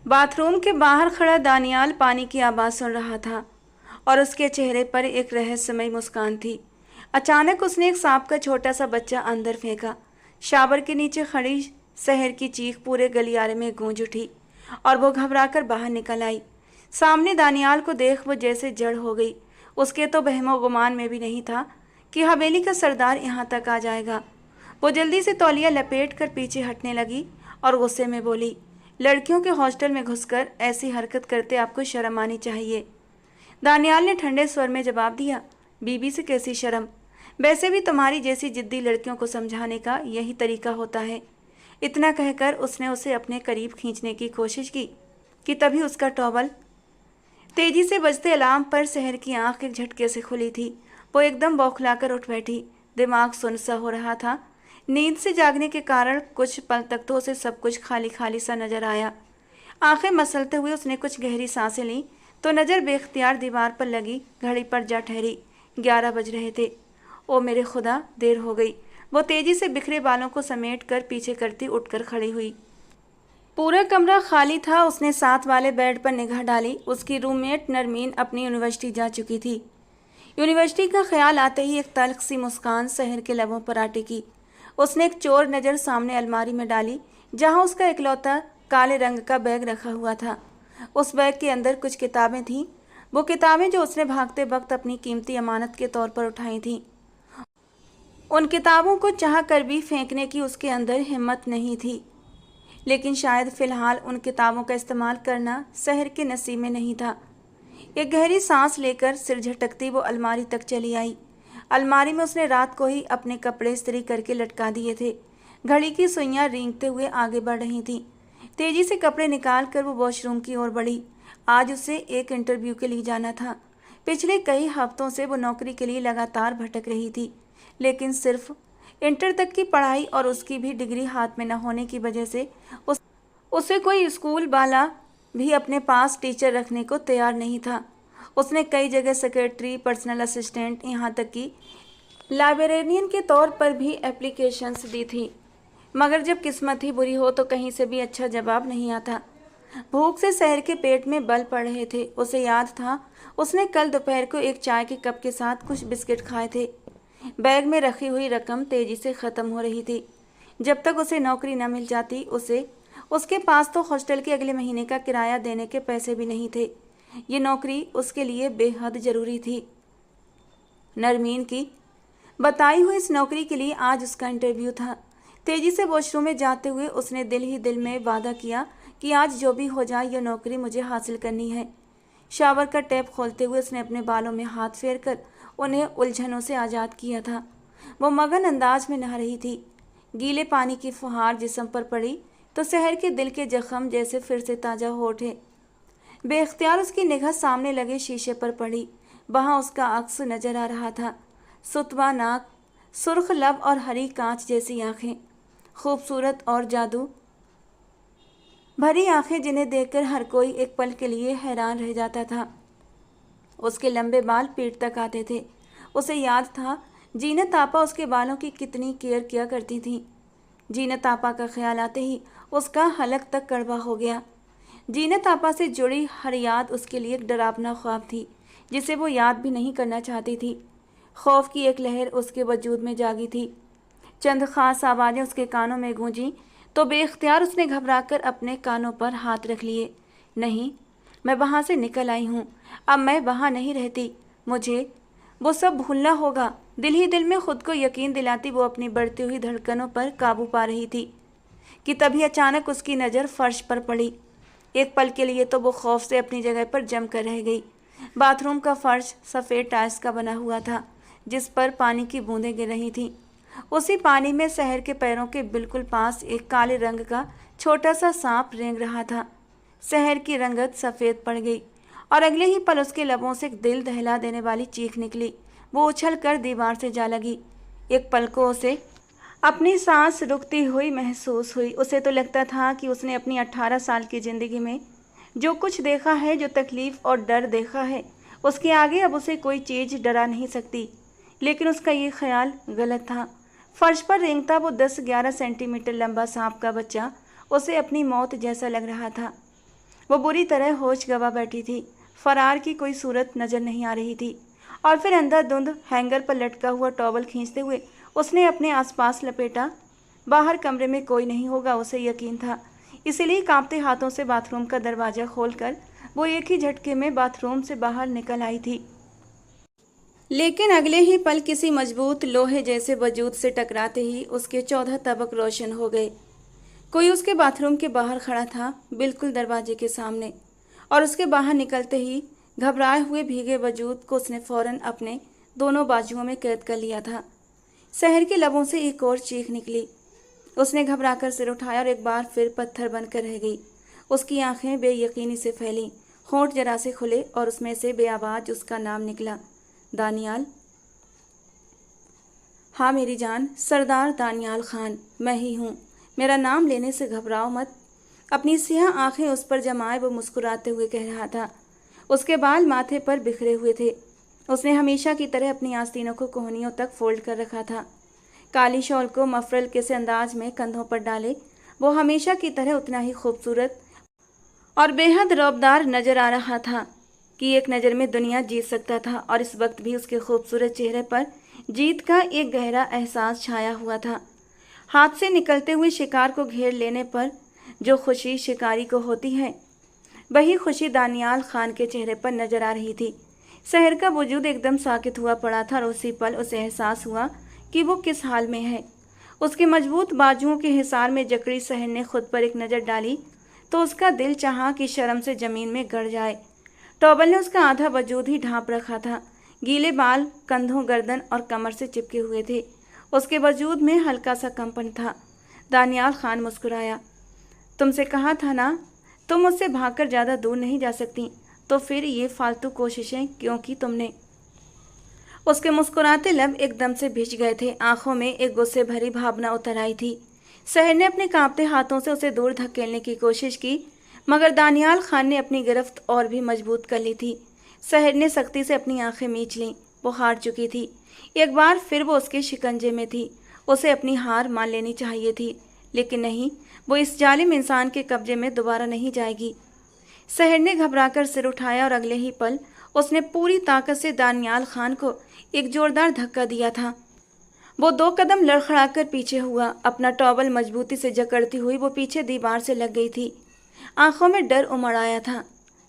Bathroom के बाहर खड़ा दानियाल पानी की आवाज़ सुन रहा था और उसके चेहरे पर एक रहस्यमयी मुस्कान थी। अचानक उसने एक सांप का छोटा सा बच्चा अंदर फेंका। शावर के नीचे खड़ी शहर की चीख पूरे गलियारे में गूंज उठी और वो घबराकर बाहर निकल आई। सामने दानियाल को देख वो जैसे जड़ हो गई। उसके तो बहमो गुमान में भी नहीं था कि हवेली का सरदार यहाँ तक आ जाएगा। वो जल्दी से तौलिया लपेट कर पीछे हटने लगी और गुस्से में बोली, लड़कियों के हॉस्टल में घुसकर ऐसी हरकत करते आपको शर्म आनी चाहिए। दानियाल ने ठंडे स्वर में जवाब दिया, बीबी से कैसी शर्म? वैसे भी तुम्हारी जैसी जिद्दी लड़कियों को समझाने का यही तरीका होता है। इतना कहकर उसने उसे अपने करीब खींचने की कोशिश की कि तभी उसका टॉवल तेजी से बजते अलार्म पर शहर की आंख एक झटके से खुली थी। वो एकदम बौखलाकर उठ बैठी। दिमाग सुन्न सा हो रहा था। नींद से जागने के कारण कुछ पल तक तो उसे सब कुछ खाली खाली सा नजर आया। आंखें मसलते हुए उसने कुछ गहरी सांसें लीं तो नज़र बेख्तियार दीवार पर लगी घड़ी पर जा ठहरी। 11 बज रहे थे। ओ मेरे खुदा, देर हो गई। वो तेजी से बिखरे बालों को समेट कर पीछे करती उठकर खड़ी हुई। पूरा कमरा खाली था। उसने साथ वाले बेड पर निगाह डाली। उसकी रूममेट नरमीन अपनी यूनिवर्सिटी जा चुकी थी। यूनिवर्सिटी का ख्याल आते ही एक तल्ख सी मुस्कान शहर के लबों पर आ टिकी। उसने एक चोर नज़र सामने अलमारी में डाली जहां उसका इकलौता काले रंग का बैग रखा हुआ था। उस बैग के अंदर कुछ किताबें थीं, वो किताबें जो उसने भागते वक्त अपनी कीमती अमानत के तौर पर उठाई थीं। उन किताबों को चाह कर भी फेंकने की उसके अंदर हिम्मत नहीं थी, लेकिन शायद फ़िलहाल उन किताबों का इस्तेमाल करना शहर के नसीब में नहीं था। एक गहरी सांस लेकर सिर झटकती वो अलमारी तक चली आई। अलमारी में उसने रात को ही अपने कपड़े इस्त्री करके लटका दिए थे। घड़ी की सुइयां रेंगते हुए आगे बढ़ रही थीं। तेजी से कपड़े निकाल कर वो वॉशरूम की ओर बढ़ी। आज उसे एक इंटरव्यू के लिए जाना था। पिछले कई हफ्तों से वो नौकरी के लिए लगातार भटक रही थी, लेकिन सिर्फ इंटर तक की पढ़ाई और उसकी भी डिग्री हाथ में न होने की वजह से उसे कोई स्कूल वाला भी अपने पास टीचर रखने को तैयार नहीं था। उसने कई जगह सेक्रेटरी, पर्सनल असिस्टेंट, यहाँ तक कि लाइब्रेरियन के तौर पर भी एप्लीकेशंस दी थी, मगर जब किस्मत ही बुरी हो तो कहीं से भी अच्छा जवाब नहीं आता। भूख से शहर के पेट में बल पड़ रहे थे। उसे याद था उसने कल दोपहर को एक चाय के कप के साथ कुछ बिस्किट खाए थे। बैग में रखी हुई रकम तेजी से ख़त्म हो रही थी। जब तक उसे नौकरी न मिल जाती उसके पास तो हॉस्टल के अगले महीने का किराया देने के पैसे भी नहीं थे। ये नौकरी उसके लिए बेहद ज़रूरी थी। नरमीन की बताई हुई इस नौकरी के लिए आज उसका इंटरव्यू था। तेजी से वॉशरूम में जाते हुए उसने दिल ही दिल में वादा किया कि आज जो भी हो जाए यह नौकरी मुझे हासिल करनी है। शावर का टैप खोलते हुए उसने अपने बालों में हाथ फेरकर उन्हें उलझनों से आज़ाद किया था। वो मगन अंदाज में नहा रही थी। गीले पानी की फुहार जिस्म पर पड़ी तो शहर के दिल के जख्म जैसे फिर से ताज़ा हो उठे। बेख्तियार उसकी निगाह सामने लगे शीशे पर पड़ी। वहाँ उसका अक्स नजर आ रहा था। सुतवा नाक, सुर्ख लब और हरी कांच जैसी आंखें, खूबसूरत और जादू भरी आंखें जिन्हें देखकर हर कोई एक पल के लिए हैरान रह जाता था। उसके लंबे बाल पीठ तक आते थे। उसे याद था जीनत आपा उसके बालों की कितनी केयर किया करती थी। जीनत आपा का ख्याल आते ही उसका हलक तक कड़वा हो गया। जीनत आपा से जुड़ी हर याद उसके लिए एक डरावना ख्वाब थी जिसे वो याद भी नहीं करना चाहती थी। खौफ की एक लहर उसके वजूद में जागी थी। चंद खास आवाज़ें उसके कानों में गूंजी तो बेख्तियार उसने घबराकर अपने कानों पर हाथ रख लिए। नहीं, मैं वहाँ से निकल आई हूँ। अब मैं वहाँ नहीं रहती। मुझे वो सब भूलना होगा। दिल ही दिल में खुद को यकीन दिलाती वो अपनी बढ़ती हुई धड़कनों पर काबू पा रही थी कि तभी अचानक उसकी नज़र फर्श पर पड़ी। एक पल के लिए तो वो खौफ से अपनी जगह पर जम कर रह गई। बाथरूम का फर्श सफ़ेद टाइल्स का बना हुआ था जिस पर पानी की बूंदें गिर रही थीं। उसी पानी में शहर के पैरों के बिल्कुल पास एक काले रंग का छोटा सा सांप रेंग रहा था। शहर की रंगत सफ़ेद पड़ गई और अगले ही पल उसके लबों से एक दिल दहला देने वाली चीख निकली। वो उछल कर दीवार से जा लगी। एक पल को उसे अपनी सांस रुकती हुई महसूस हुई। उसे तो लगता था कि उसने अपनी 18 साल की ज़िंदगी में जो कुछ देखा है, जो तकलीफ़ और डर देखा है, उसके आगे अब उसे कोई चीज़ डरा नहीं सकती। लेकिन उसका ये ख्याल गलत था। फर्श पर रेंगता वो 10-11 सेंटीमीटर लंबा सांप का बच्चा उसे अपनी मौत जैसा लग रहा था। वो बुरी तरह होश गंवा बैठी थी। फरार की कोई सूरत नजर नहीं आ रही थी। और फिर अंधाधुंध हैंगर पर लटका हुआ टॉवल खींचते हुए उसने अपने आसपास लपेटा। बाहर कमरे में कोई नहीं होगा, उसे यकीन था। इसीलिए कांपते हाथों से बाथरूम का दरवाजा खोलकर वो एक ही झटके में बाथरूम से बाहर निकल आई थी। लेकिन अगले ही पल किसी मजबूत लोहे जैसे वजूद से टकराते ही उसके 14 तबक रोशन हो गए। कोई उसके बाथरूम के बाहर खड़ा था, बिल्कुल दरवाजे के सामने। और उसके बाहर निकलते ही घबराए हुए भीगे वजूद को उसने फौरन अपने दोनों बाजुओं में कैद कर लिया था। शहर के लबों से एक और चीख निकली। उसने घबराकर सिर उठाया और एक बार फिर पत्थर बनकर रह गई। उसकी आंखें बेयकीनी से फैलीं, होंठ जरा से खुले और उसमें से बेआवाज उसका नाम निकला, दानियाल। हाँ मेरी जान, सरदार दानियाल खान, मैं ही हूँ। मेरा नाम लेने से घबराओ मत। अपनी सियाह आंखें उस पर जमाए वो मुस्कुराते हुए कह रहा था। उसके बाल माथे पर बिखरे हुए थे। उसने हमेशा की तरह अपनी आस्तीनों को कोहनियों तक फोल्ड कर रखा था। काली शॉल को मफरल के से अंदाज में कंधों पर डाले वो हमेशा की तरह उतना ही खूबसूरत और बेहद रौबदार नजर आ रहा था कि एक नज़र में दुनिया जीत सकता था। और इस वक्त भी उसके खूबसूरत चेहरे पर जीत का एक गहरा एहसास छाया हुआ था। हाथ से निकलते हुए शिकार को घेर लेने पर जो खुशी शिकारी को होती है, वही खुशी दानियाल खान के चेहरे पर नजर आ रही थी। शहर का वजूद एकदम साकित हुआ पड़ा था और उसी पल उसे एहसास हुआ कि वो किस हाल में है। उसके मजबूत बाजुओं के हिसार में जकड़ी शहर ने खुद पर एक नज़र डाली तो उसका दिल चाहा कि शर्म से जमीन में गड़ जाए। टॉवल ने उसका आधा वजूद ही ढांप रखा था। गीले बाल कंधों, गर्दन और कमर से चिपके हुए थे। उसके वजूद में हल्का सा कंपन था। दानियाल खान मुस्कुराया। तुमसे कहा था ना, तुम मुझसे भागकर ज़्यादा दूर नहीं जा सकती, तो फिर ये फालतू कोशिशें क्यों की तुमने? उसके मुस्कुराते लब एकदम से भिज गए थे। आंखों में एक गुस्से भरी भावना उतर आई थी। शहर ने अपने कांपते हाथों से उसे दूर धकेलने की कोशिश की, मगर दानियाल खान ने अपनी गिरफ्त और भी मजबूत कर ली थी। शहर ने सख्ती से अपनी आंखें मींच लीं। वो हार चुकी थी। एक बार फिर वो उसके शिकंजे में थी। उसे अपनी हार मान लेनी चाहिए थी, लेकिन नहीं, वो इस जालिम इंसान के कब्जे में दोबारा नहीं जाएगी। शहर ने घबराकर सिर उठाया और अगले ही पल उसने पूरी ताकत से दानियाल खान को एक जोरदार धक्का दिया था। वो 2 कदम लड़खड़ाकर पीछे हुआ। अपना टॉवल मजबूती से जकड़ती हुई वो पीछे दीवार से लग गई थी। आंखों में डर उमड़ आया था।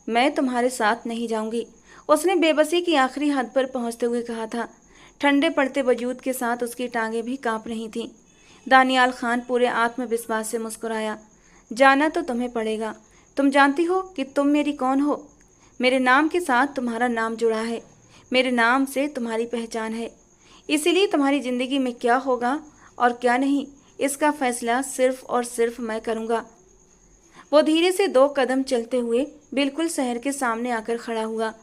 मैं तुम्हारे साथ नहीं जाऊंगी, उसने बेबसी की आखिरी हद पर पहुंचते हुए कहा था। ठंडे पड़ते वजूद के साथ उसकी टांगें भी कांप रही थीं। दानियाल खान पूरे आत्मविश्वास से मुस्कुराया। जाना तो तुम्हें पड़ेगा। तुम जानती हो कि तुम मेरी कौन हो। मेरे नाम के साथ तुम्हारा नाम जुड़ा है। मेरे नाम से तुम्हारी पहचान है। इसीलिए तुम्हारी ज़िंदगी में क्या होगा और क्या नहीं, इसका फैसला सिर्फ और सिर्फ मैं करूँगा। वो धीरे से 2 कदम चलते हुए बिल्कुल शहर के सामने आकर खड़ा हुआ।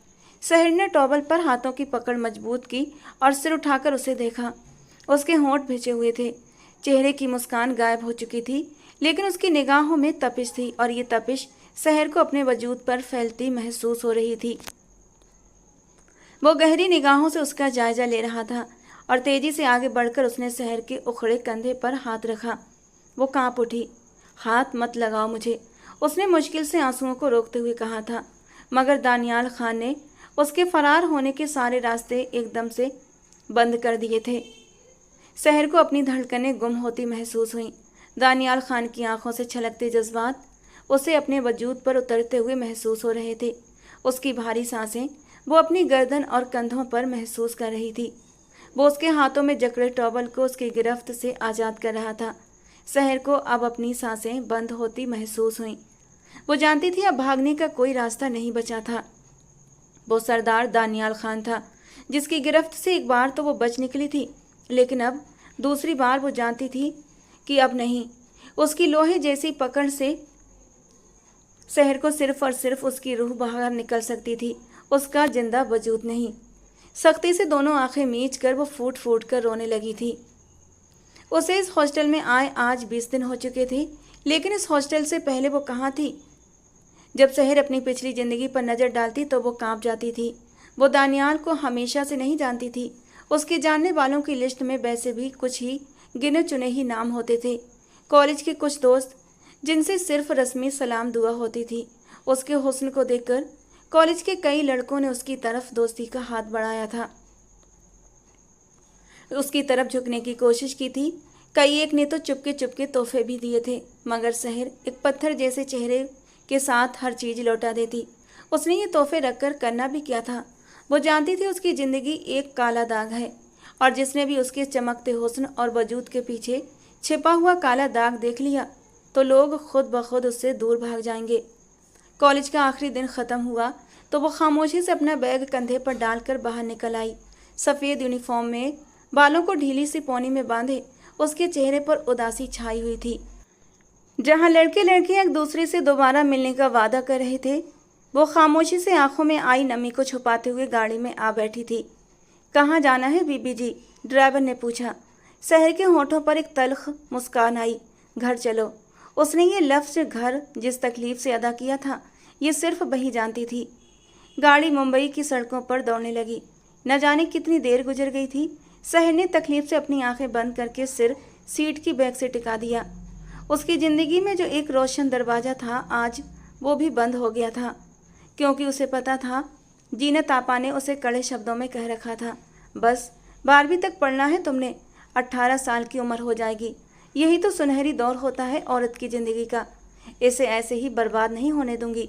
शहर ने टॉवल पर हाथों की पकड़ मजबूत की और सिर उठाकर उसे देखा। उसके होंठ भिजे हुए थे। चेहरे की मुस्कान गायब हो चुकी थी, लेकिन उसकी निगाहों में तपिश थी और ये तपिश शहर को अपने वजूद पर फैलती महसूस हो रही थी। वो गहरी निगाहों से उसका जायजा ले रहा था और तेजी से आगे बढ़कर उसने शहर के उखड़े कंधे पर हाथ रखा। वो कांप उठी। हाथ मत लगाओ मुझे, उसने मुश्किल से आंसुओं को रोकते हुए कहा था, मगर दानियाल खान ने उसके फरार होने के सारे रास्ते एकदम से बंद कर दिए थे। शहर को अपनी धड़कनें गुम होती महसूस हुईं। दानियाल खान की आंखों से छलकते जज्बात उसे अपने वजूद पर उतरते हुए महसूस हो रहे थे। उसकी भारी सांसें वो अपनी गर्दन और कंधों पर महसूस कर रही थी। वो उसके हाथों में जकड़े टॉवल को उसकी गिरफ्त से आज़ाद कर रहा था। शहर को अब अपनी सांसें बंद होती महसूस हुईं। वो जानती थी अब भागने का कोई रास्ता नहीं बचा था। वो सरदार दानियाल खान था, जिसकी गिरफ्त से एक बार तो वो बच निकली थी, लेकिन अब दूसरी बार वो जानती थी कि अब नहीं। उसकी लोहे जैसी पकड़ से शहर को सिर्फ और सिर्फ उसकी रूह बाहर निकल सकती थी, उसका जिंदा वजूद नहीं। सख्ती से दोनों आंखें मींच कर वो फूट फूट कर रोने लगी थी। उसे इस हॉस्टल में आए आज 20 दिन हो चुके थे, लेकिन इस हॉस्टल से पहले वो कहाँ थी? जब शहर अपनी पिछली ज़िंदगी पर नज़र डालती तो वो कांप जाती थी। वो दानियाल को हमेशा से नहीं जानती थी। उसके जानने वालों की लिस्ट में वैसे भी कुछ ही गिने चुने ही नाम होते थे। कॉलेज के कुछ दोस्त, जिनसे सिर्फ रस्मी सलाम दुआ होती थी। उसके हुस्न को देखकर कॉलेज के कई लड़कों ने उसकी तरफ दोस्ती का हाथ बढ़ाया था, उसकी तरफ झुकने की कोशिश की थी। कई एक ने तो चुपके चुपके तोहफे भी दिए थे, मगर शहर एक पत्थर जैसे चेहरे के साथ हर चीज लौटा देती। उसने ये तोहफे रखकर करना भी क्या था? वो जानती थी उसकी जिंदगी एक काला दाग है, और जिसने भी उसके चमकते हुस्न और वजूद के पीछे छिपा हुआ काला दाग देख लिया तो लोग खुद ब खुद उससे दूर भाग जाएंगे। कॉलेज का आखिरी दिन खत्म हुआ तो वो खामोशी से अपना बैग कंधे पर डालकर बाहर निकल आई। सफ़ेद यूनिफॉर्म में, बालों को ढीली सी पौनी में बांधे, उसके चेहरे पर उदासी छाई हुई थी। जहां लड़के लड़कियां एक दूसरे से दोबारा मिलने का वादा कर रहे थे, वो खामोशी से आंखों में आई नमी को छुपाते हुए गाड़ी में आ बैठी थी। कहाँ जाना है बीबी जी? ड्राइवर ने पूछा। शहर के होठों पर एक तल्ख मुस्कान आई। घर चलो। उसने ये लफ्ज़ घर जिस तकलीफ से अदा किया था, ये सिर्फ वही जानती थी। गाड़ी मुंबई की सड़कों पर दौड़ने लगी। न जाने कितनी देर गुजर गई थी। शहर ने तकलीफ से अपनी आंखें बंद करके सिर सीट की बैक से टिका दिया। उसकी ज़िंदगी में जो एक रोशन दरवाज़ा था, आज वो भी बंद हो गया था, क्योंकि उसे पता था जीनत आपा ने उसे कड़े शब्दों में कह रखा था, बस 12वीं तक पढ़ना है तुमने, 18 साल की उम्र हो जाएगी। यही तो सुनहरी दौर होता है औरत की ज़िंदगी का, इसे ऐसे ही बर्बाद नहीं होने दूंगी।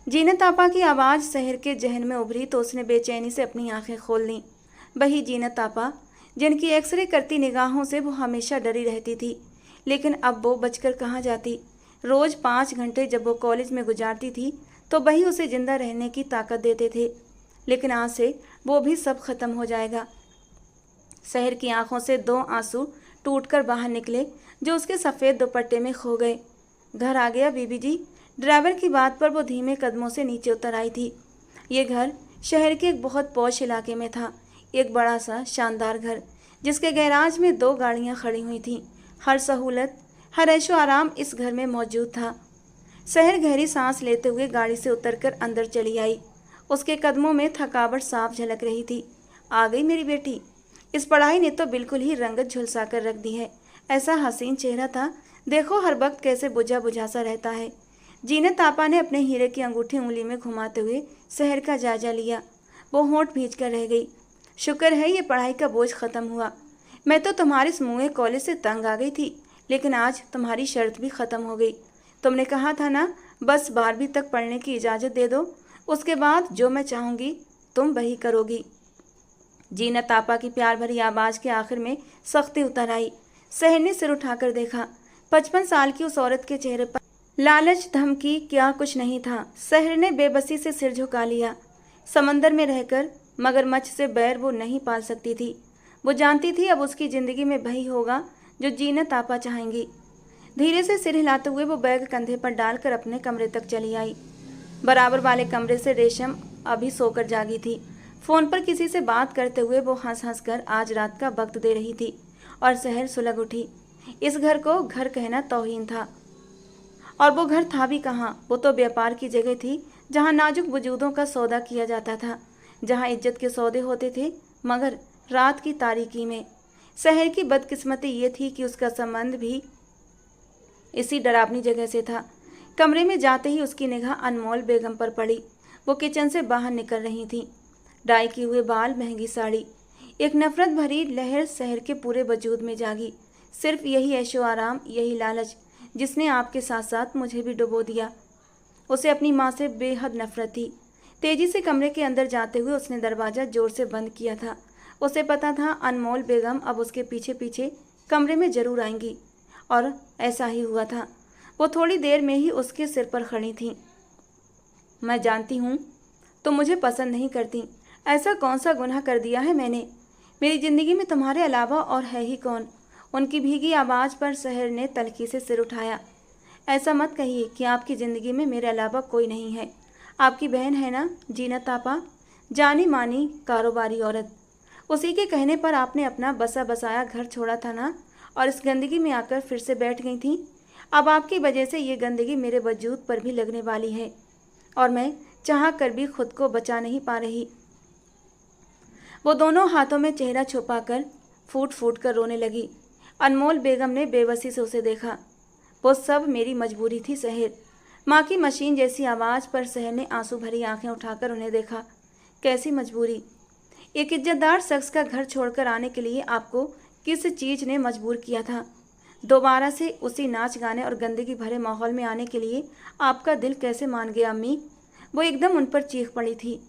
जीनत आपा की आवाज़ शहर के जहन में उभरी तो उसने बेचैनी से अपनी आंखें खोल लीं। वही जीनत आपा जिनकी एक्सरे करती निगाहों से वो हमेशा डरी रहती थी, लेकिन अब वो बचकर कहाँ जाती। रोज़ 5 घंटे जब वो कॉलेज में गुजारती थी तो वही उसे जिंदा रहने की ताकत देते थे, लेकिन आज से वो भी सब खत्म हो जाएगा। शहर की आंखों से 2 आंसू टूटकर बाहर निकले जो उसके सफ़ेद दुपट्टे में खो गए। घर आ गया बीबी जी? ड्राइवर की बात पर वो धीमे कदमों से नीचे उतर आई थी। ये घर शहर के एक बहुत पॉश इलाके में था, एक बड़ा सा शानदार घर जिसके गैराज में 2 गाड़ियां खड़ी हुई थीं। हर सहूलत, हर ऐशो आराम इस घर में मौजूद था। शहर गहरी सांस लेते हुए गाड़ी से उतरकर अंदर चली आई। उसके कदमों में थकावट साफ झलक रही थी। आ गई मेरी बेटी। इस पढ़ाई ने तो बिल्कुल ही रंगत झुलसा कर रख दी है। ऐसा हसीन चेहरा था, देखो हर वक्त कैसे बुझा बुझा सा रहता है। जीनत आपा ने अपने हीरे की अंगूठी उंगली में घुमाते हुए शहर का जायजा लिया। वो होंठ भींच कर रह गई। शुक्र है ये पढ़ाई का बोझ खत्म हुआ। मैं तो तुम्हारे समूहे कॉलेज से तंग आ गई थी, लेकिन आज तुम्हारी शर्त भी खत्म हो गई। तुमने कहा था ना, बस 12वीं तक पढ़ने की इजाज़त दे दो, उसके बाद जो मैं चाहूँगी तुम वही करोगी। जीनत आपा की प्यार भरी आवाज़ के आखिर में सख्ती उतर आई। शहर ने सिर उठाकर देखा। 55 साल की उस औरत के चेहरे पर लालच धमकी क्या कुछ नहीं था। शहर ने बेबसी से सिर झुका लिया। समंदर में रहकर मगरमच्छ से बैर वो नहीं पाल सकती थी। वो जानती थी अब उसकी ज़िंदगी में वही होगा जो जीनत आपा चाहेंगी। धीरे से सिर हिलाते हुए वो बैग कंधे पर डालकर अपने कमरे तक चली आई। बराबर वाले कमरे से रेशम अभी सोकर जागी थी। फ़ोन पर किसी से बात करते हुए वो हंस हंस कर आज रात का वक्त दे रही थी, और शहर सुलग उठी। इस घर को घर कहना तौहीन था, और वो घर था भी कहाँ। वो तो व्यापार की जगह थी जहाँ नाजुक वजूदों का सौदा किया जाता था, जहाँ इज्जत के सौदे होते थे, मगर रात की तारीकी में। शहर की बदकिस्मती ये थी कि उसका संबंध भी इसी डरावनी जगह से था। कमरे में जाते ही उसकी निगाह अनमोल बेगम पर पड़ी। वो किचन से बाहर निकल रही थी। डाई किए हुए बाल, महंगी साड़ी, एक नफरत भरी लहर शहर के पूरे वजूद में जागी। सिर्फ यही ऐशो आराम, यही लालच जिसने आपके साथ साथ मुझे भी डुबो दिया। उसे अपनी माँ से बेहद नफरत थी। तेजी से कमरे के अंदर जाते हुए उसने दरवाज़ा जोर से बंद किया था। उसे पता था अनमोल बेगम अब उसके पीछे पीछे कमरे में जरूर आएंगी, और ऐसा ही हुआ था। वो थोड़ी देर में ही उसके सिर पर खड़ी थी। मैं जानती हूँ तुम मुझे पसंद नहीं करती। ऐसा कौन सा गुनाह कर दिया है मैंने? मेरी ज़िंदगी में तुम्हारे अलावा और है ही कौन? उनकी भीगी आवाज़ पर शहर ने तल्खी से सिर उठाया। ऐसा मत कहिए कि आपकी ज़िंदगी में मेरे अलावा कोई नहीं है। आपकी बहन है ना जीनत आपा, जानी मानी कारोबारी औरत। उसी के कहने पर आपने अपना बसा बसाया घर छोड़ा था ना, और इस गंदगी में आकर फिर से बैठ गई थी। अब आपकी वजह से ये गंदगी मेरे वजूद पर भी लगने वाली है, और मैं चाह कर भी खुद को बचा नहीं पा रही। वो दोनों हाथों में चेहरा छुपाकर फूट फूट कर रोने लगी। अनमोल बेगम ने बेबसी से उसे देखा। वो सब मेरी मजबूरी थी शहर। माँ की मशीन जैसी आवाज़ पर शहर ने आंसू भरी आंखें उठाकर उन्हें देखा। कैसी मजबूरी? एक इज्जतदार शख्स का घर छोड़कर आने के लिए आपको किस चीज़ ने मजबूर किया था? दोबारा से उसी नाच गाने और गंदगी भरे माहौल में आने के लिए आपका दिल कैसे मान गया अम्मी? वो एकदम उन पर चीख पड़ी थी।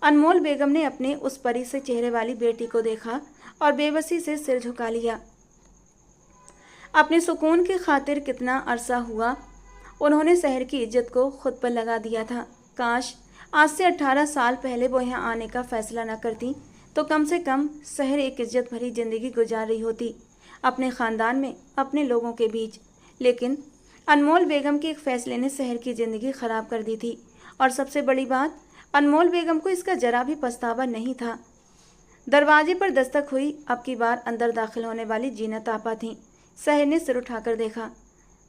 अनमोल बेगम ने अपने उस परी से चेहरे वाली बेटी को देखा और बेबसी से सिर झुका लिया। अपने सुकून की खातिर कितना अरसा हुआ उन्होंने शहर की इज्जत को खुद पर लगा दिया था। काश आज से 18 साल पहले वो यहाँ आने का फैसला न करती तो कम से कम शहर एक इज्जत भरी जिंदगी गुजार रही होती, अपने ख़ानदान में, अपने लोगों के बीच। लेकिन अनमोल बेगम के एक फ़ैसले ने शहर की ज़िंदगी ख़राब कर दी थी। और सबसे बड़ी बात, अनमोल बेगम को इसका जरा भी पछतावा नहीं था। दरवाजे पर दस्तक हुई। अब की बार अंदर दाखिल होने वाली जीनत आपा थीं। शहर ने सिर उठाकर देखा।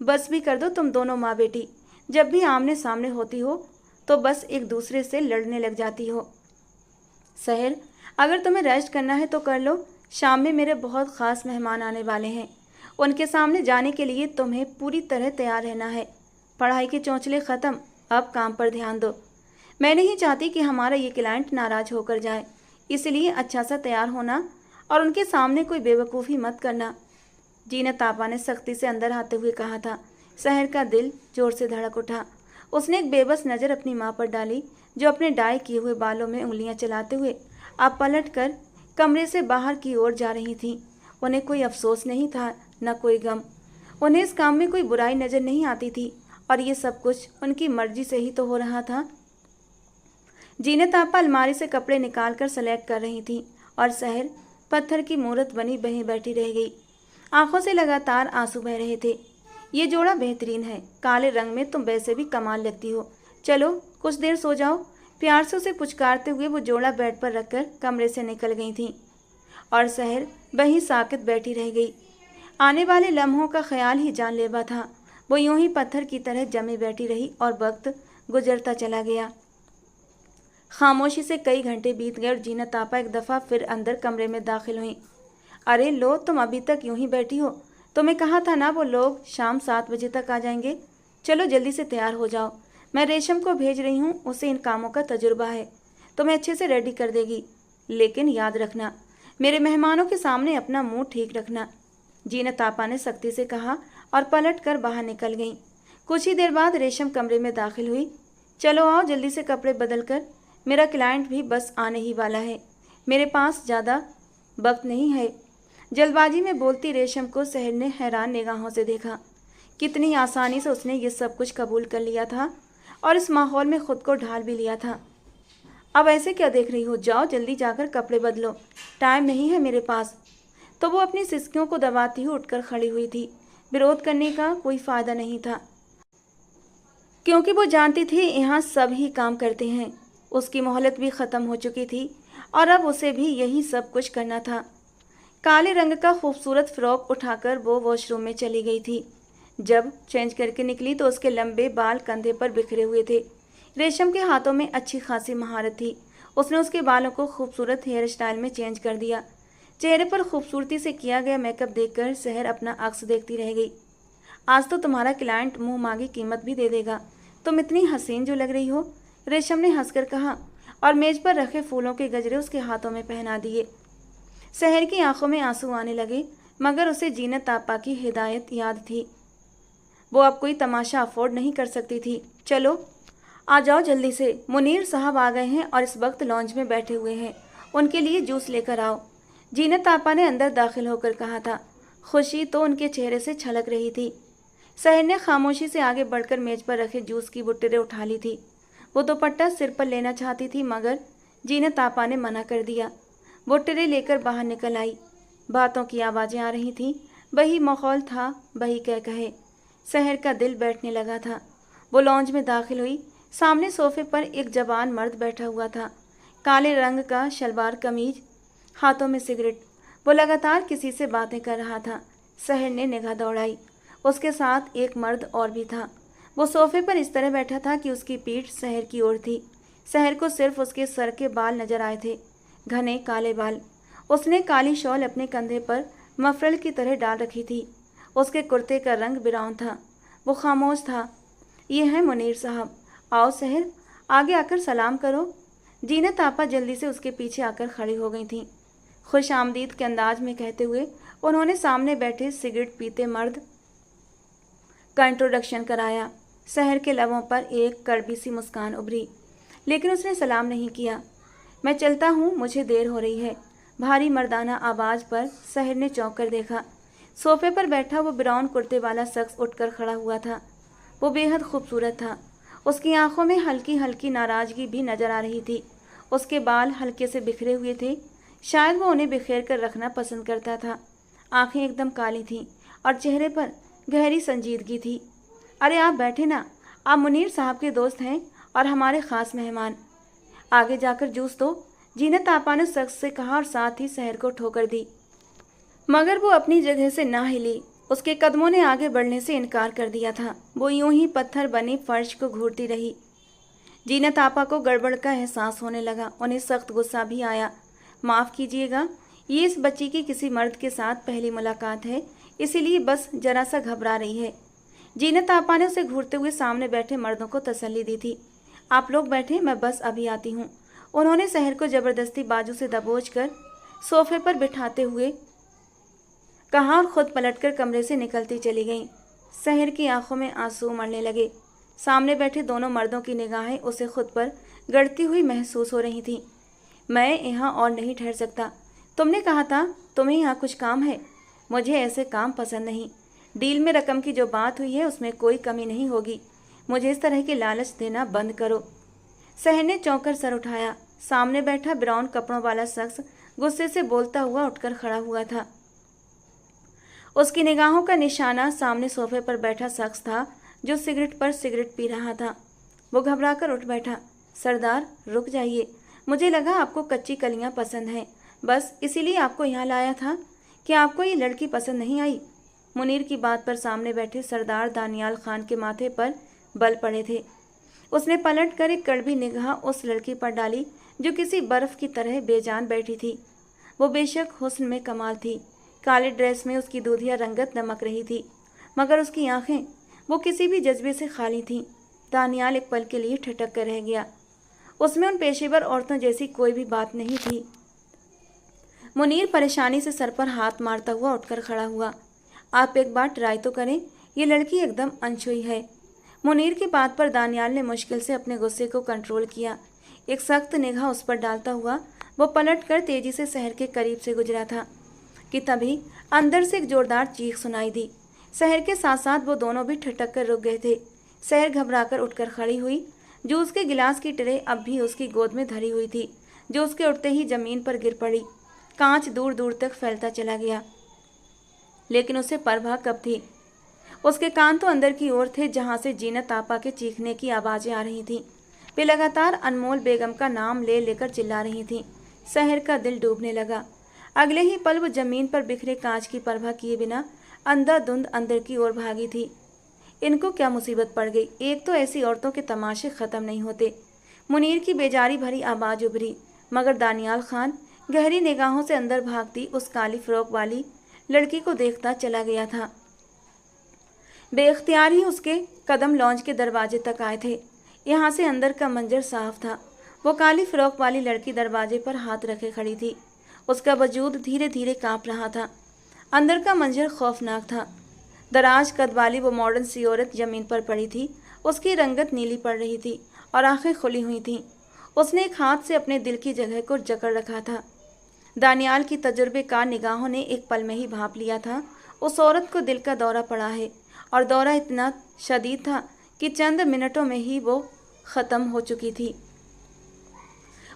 बस भी कर दो तुम दोनों माँ बेटी। जब भी आमने सामने होती हो तो बस एक दूसरे से लड़ने लग जाती हो। शहर, अगर तुम्हें रेस्ट करना है तो कर लो। शाम में मेरे बहुत ख़ास मेहमान आने वाले हैं। उनके सामने जाने के लिए तुम्हें पूरी तरह तैयार रहना है। पढ़ाई के चौंचले ख़त्म, अब काम पर ध्यान दो। मैं नहीं चाहती कि हमारा ये क्लाइंट नाराज़ होकर जाए, इसलिए अच्छा सा तैयार होना और उनके सामने कोई बेवकूफ़ी मत करना। जीनत आपा ने सख्ती से अंदर आते हुए कहा था। शहर का दिल जोर से धड़क उठा। उसने एक बेबस नज़र अपनी माँ पर डाली, जो अपने डाई किए हुए बालों में उंगलियां चलाते हुए अब पलट कर कमरे से बाहर की ओर जा रही थीं। उन्हें कोई अफसोस नहीं था, न कोई गम। उन्हें इस काम में कोई बुराई नज़र नहीं आती थी और ये सब कुछ उनकी मर्जी से ही तो हो रहा था। जीनत आपा अलमारी से कपड़े निकालकर सेलेक्ट कर रही थी और शहर पत्थर की मूरत बनी बही बैठी रह गई। आंखों से लगातार आंसू बह रहे थे। ये जोड़ा बेहतरीन है, काले रंग में तुम वैसे भी कमाल लगती हो। चलो कुछ देर सो जाओ। प्यार से उसे पुचकारते हुए वो जोड़ा बेड पर रखकर कमरे से निकल गई थी और शहर वहीं साकित बैठी रह गई। आने वाले लम्हों का ख्याल ही जानलेवा था। वो यूं ही पत्थर की तरह जमे बैठी रही और वक्त गुजरता चला गया। खामोशी से कई घंटे बीत गए और जीनत आपा एक दफ़ा फिर अंदर कमरे में दाखिल हुई। अरे लो, तुम अभी तक यूं ही बैठी हो? तुम्हें कहा था ना वो लोग शाम 7 बजे तक आ जाएंगे। चलो जल्दी से तैयार हो जाओ। मैं रेशम को भेज रही हूँ, उसे इन कामों का तजुर्बा है, तुम्हें अच्छे से रेडी कर देगी। लेकिन याद रखना, मेरे मेहमानों के सामने अपना मुंह ठीक रखना। जीनत आपा ने सख्ती से कहा और पलट कर बाहर निकल गई। कुछ ही देर बाद रेशम कमरे में दाखिल हुई। चलो आओ जल्दी से कपड़े बदल कर, मेरा क्लाइंट भी बस आने ही वाला है। मेरे पास ज़्यादा वक्त नहीं है। जल्दबाजी में बोलती रेशम को शहर ने हैरान निगाहों से देखा। कितनी आसानी से उसने ये सब कुछ कबूल कर लिया था और इस माहौल में खुद को ढाल भी लिया था। अब ऐसे क्या देख रही हो? जाओ जल्दी जाकर कपड़े बदलो, टाइम नहीं है मेरे पास। तो वो अपनी सिसकियों को दबाती हुई उठकर खड़ी हुई थी। विरोध करने का कोई फ़ायदा नहीं था, क्योंकि वो जानती थी यहाँ सब ही काम करते हैं। उसकी मोहलत भी ख़त्म हो चुकी थी और अब उसे भी यही सब कुछ करना था। काले रंग का खूबसूरत फ्रॉक उठाकर वो वॉशरूम में चली गई थी। जब चेंज करके निकली तो उसके लंबे बाल कंधे पर बिखरे हुए थे। रेशम के हाथों में अच्छी खासी महारत थी। उसने उसके बालों को खूबसूरत हेयर स्टाइल में चेंज कर दिया। चेहरे पर खूबसूरती से किया गया मेकअप देखकर शहर अपना अक्स देखती रह गई। आज तो तुम्हारा क्लाइंट मुंह मांगी कीमत भी दे देगा। तुम इतनी हसीन जो लग रही हो, रेशम ने हंसकर कहा और मेज पर रखे फूलों के गजरे उसके हाथों में पहना दिए। शहर की आंखों में आंसू आने लगे, मगर उसे जीनत आपा की हिदायत याद थी। वो अब कोई तमाशा अफोर्ड नहीं कर सकती थी। चलो आ जाओ जल्दी से, मुनीर साहब आ गए हैं और इस वक्त लॉन्ज में बैठे हुए हैं, उनके लिए जूस लेकर आओ। जीनत आपा ने अंदर दाखिल होकर कहा था। खुशी तो उनके चेहरे से छलक रही थी। शहर ने खामोशी से आगे बढ़कर मेज पर रखे जूस की बुट्टेरें उठा ली थी। वो दुपट्टा सिर पर लेना चाहती थी, मगर जीनत आपा ने मना कर दिया। बुट्टेरें लेकर बाहर निकल आई। बातों की आवाज़ें आ रही थीं। वही माहौल था, वही कह कहे। शहर का दिल बैठने लगा था। वो लॉन्ज में दाखिल हुई। सामने सोफे पर एक जवान मर्द बैठा हुआ था। काले रंग का शलवार कमीज, हाथों में सिगरेट। वो लगातार किसी से बातें कर रहा था। शहर ने निगाह दौड़ाई। उसके साथ एक मर्द और भी था। वो सोफे पर इस तरह बैठा था कि उसकी पीठ शहर की ओर थी। शहर को सिर्फ उसके सर के बाल नजर आए थे, घने काले बाल। उसने काली शॉल अपने कंधे पर मफरल की तरह डाल रखी थी। उसके कुर्ते का रंग ब्राउन था। वो खामोश था। ये है मुनीर साहब, आओ सहर, आगे आकर सलाम करो। जीनत आपा जल्दी से उसके पीछे आकर खड़ी हो गई थीं। खुश आमदीद के अंदाज में कहते हुए उन्होंने सामने बैठे सिगरेट पीते मर्द का इंट्रोडक्शन कराया। सहर के लबों पर एक कड़वी सी मुस्कान उभरी, लेकिन उसने सलाम नहीं किया। मैं चलता हूँ, मुझे देर हो रही है। भारी मर्दाना आवाज़ पर सहर ने चौंक कर देखा। सोफे पर बैठा वो ब्राउन कुर्ते वाला शख्स उठकर खड़ा हुआ था। वो बेहद खूबसूरत था। उसकी आंखों में हल्की हल्की नाराज़गी भी नजर आ रही थी। उसके बाल हल्के से बिखरे हुए थे, शायद वो उन्हें बिखेर कर रखना पसंद करता था। आंखें एकदम काली थीं और चेहरे पर गहरी संजीदगी थी। अरे आप बैठे ना, आप मुनीर साहब के दोस्त हैं और हमारे ख़ास मेहमान। आगे जाकर जूस दो, जीनत आपा ने शख्स से कहा और साथ ही सहर को ठोकर दी, मगर वो अपनी जगह से ना हिली। उसके कदमों ने आगे बढ़ने से इनकार कर दिया था। वो यूं ही पत्थर बनी फर्श को घूरती रही। जीनत आपा को गड़बड़ का एहसास होने लगा। उन्हें सख्त गुस्सा भी आया। माफ़ कीजिएगा, ये इस बच्ची की किसी मर्द के साथ पहली मुलाकात है, इसीलिए बस जरा सा घबरा रही है। जीनत आपा ने उसे घूरते हुए सामने बैठे मर्दों को तसल्ली दी थी। आप लोग बैठे, मैं बस अभी आती हूँ। उन्होंने सहर को ज़बरदस्ती बाजू से दबोच कर सोफे पर बिठाते हुए कहा और ख़ुद पलटकर कमरे से निकलती चली गईं। सहर की आंखों में आंसू उमड़ने लगे। सामने बैठे दोनों मर्दों की निगाहें उसे खुद पर गड़ती हुई महसूस हो रही थीं। मैं यहाँ और नहीं ठहर सकता। तुमने कहा था तुम्हें यहाँ कुछ काम है। मुझे ऐसे काम पसंद नहीं। डील में रकम की जो बात हुई है उसमें कोई कमी नहीं होगी। मुझे इस तरह की लालच देना बंद करो। सहर ने चौंक कर सर उठाया। सामने बैठा ब्राउन कपड़ों वाला शख्स गुस्से से बोलता हुआ उठकर खड़ा हुआ था। उसकी निगाहों का निशाना सामने सोफे पर बैठा शख्स था जो सिगरेट पर सिगरेट पी रहा था। वो घबराकर उठ बैठा। सरदार, रुक जाइए, मुझे लगा आपको कच्ची कलियां पसंद हैं, बस इसीलिए आपको यहाँ लाया था। क्या आपको ये लड़की पसंद नहीं आई? मुनीर की बात पर सामने बैठे सरदार दानियाल खान के माथे पर बल पड़े थे। उसने पलट कर एक कड़वी निगाह उस लड़की पर डाली जो किसी बर्फ की तरह बेजान बैठी थी। वो बेशक हुस्न में कमाल थी। काले ड्रेस में उसकी दूधिया रंगत दमक रही थी, मगर उसकी आंखें वो किसी भी जज्बे से खाली थीं। दानियाल एक पल के लिए ठिठक कर रह गया। उसमें उन पेशेवर औरतों जैसी कोई भी बात नहीं थी। मुनीर परेशानी से सर पर हाथ मारता हुआ उठकर खड़ा हुआ। आप एक बार ट्राई तो करें, ये लड़की एकदम अनछुई है। मुनीर की बात पर दानियाल ने मुश्किल से अपने गुस्से को कंट्रोल किया। एक सख्त निगाह उस पर डालता हुआ वो पलट कर तेजी से शहर के करीब से गुजरा था कि तभी अंदर से एक जोरदार चीख सुनाई दी। शहर के साथ साथ वो दोनों भी ठिठक कर रुक गए थे। शहर घबराकर उठकर खड़ी हुई। जूस के गिलास की ट्रे अब भी उसकी गोद में धरी हुई थी, जो उसके उठते ही जमीन पर गिर पड़ी। कांच दूर दूर तक फैलता चला गया, लेकिन उसे परवाह कब थी। उसके कान तो अंदर की ओर थे, जहां से जीनत आपा के चीखने की आवाज़ें आ रही थीं। वे लगातार अनमोल बेगम का नाम ले लेकर चिल्ला रही थीं। शहर का दिल डूबने लगा। अगले ही पल वो जमीन पर बिखरे कांच की परवाह किए बिना अंधाधुंध अंदर की ओर भागी थी। इनको क्या मुसीबत पड़ गई? एक तो ऐसी औरतों के तमाशे ख़त्म नहीं होते। मुनीर की बेजारी भरी आवाज़ उभरी, मगर दानियाल खान गहरी निगाहों से अंदर भागती उस काली फ्रॉक वाली लड़की को देखता चला गया था। बेख्तियार ही उसके कदम लॉन्ज के दरवाजे तक आए थे। यहाँ से अंदर का मंजर साफ था। वो काली फ्रॉक वाली लड़की दरवाजे पर हाथ रखे खड़ी थी। उसका वजूद धीरे धीरे कांप रहा था। अंदर का मंजर खौफनाक था। दराज कद वाली वो मॉडर्न सी औरत जमीन पर पड़ी थी। उसकी रंगत नीली पड़ रही थी और आंखें खुली हुई थीं। उसने एक हाथ से अपने दिल की जगह को जकड़ रखा था। दानियाल की तजुर्बेकार निगाहों ने एक पल में ही भांप लिया था, उस औरत को दिल का दौरा पड़ा है, और दौरा इतना शदीद था कि चंद मिनटों में ही वो ख़त्म हो चुकी थी।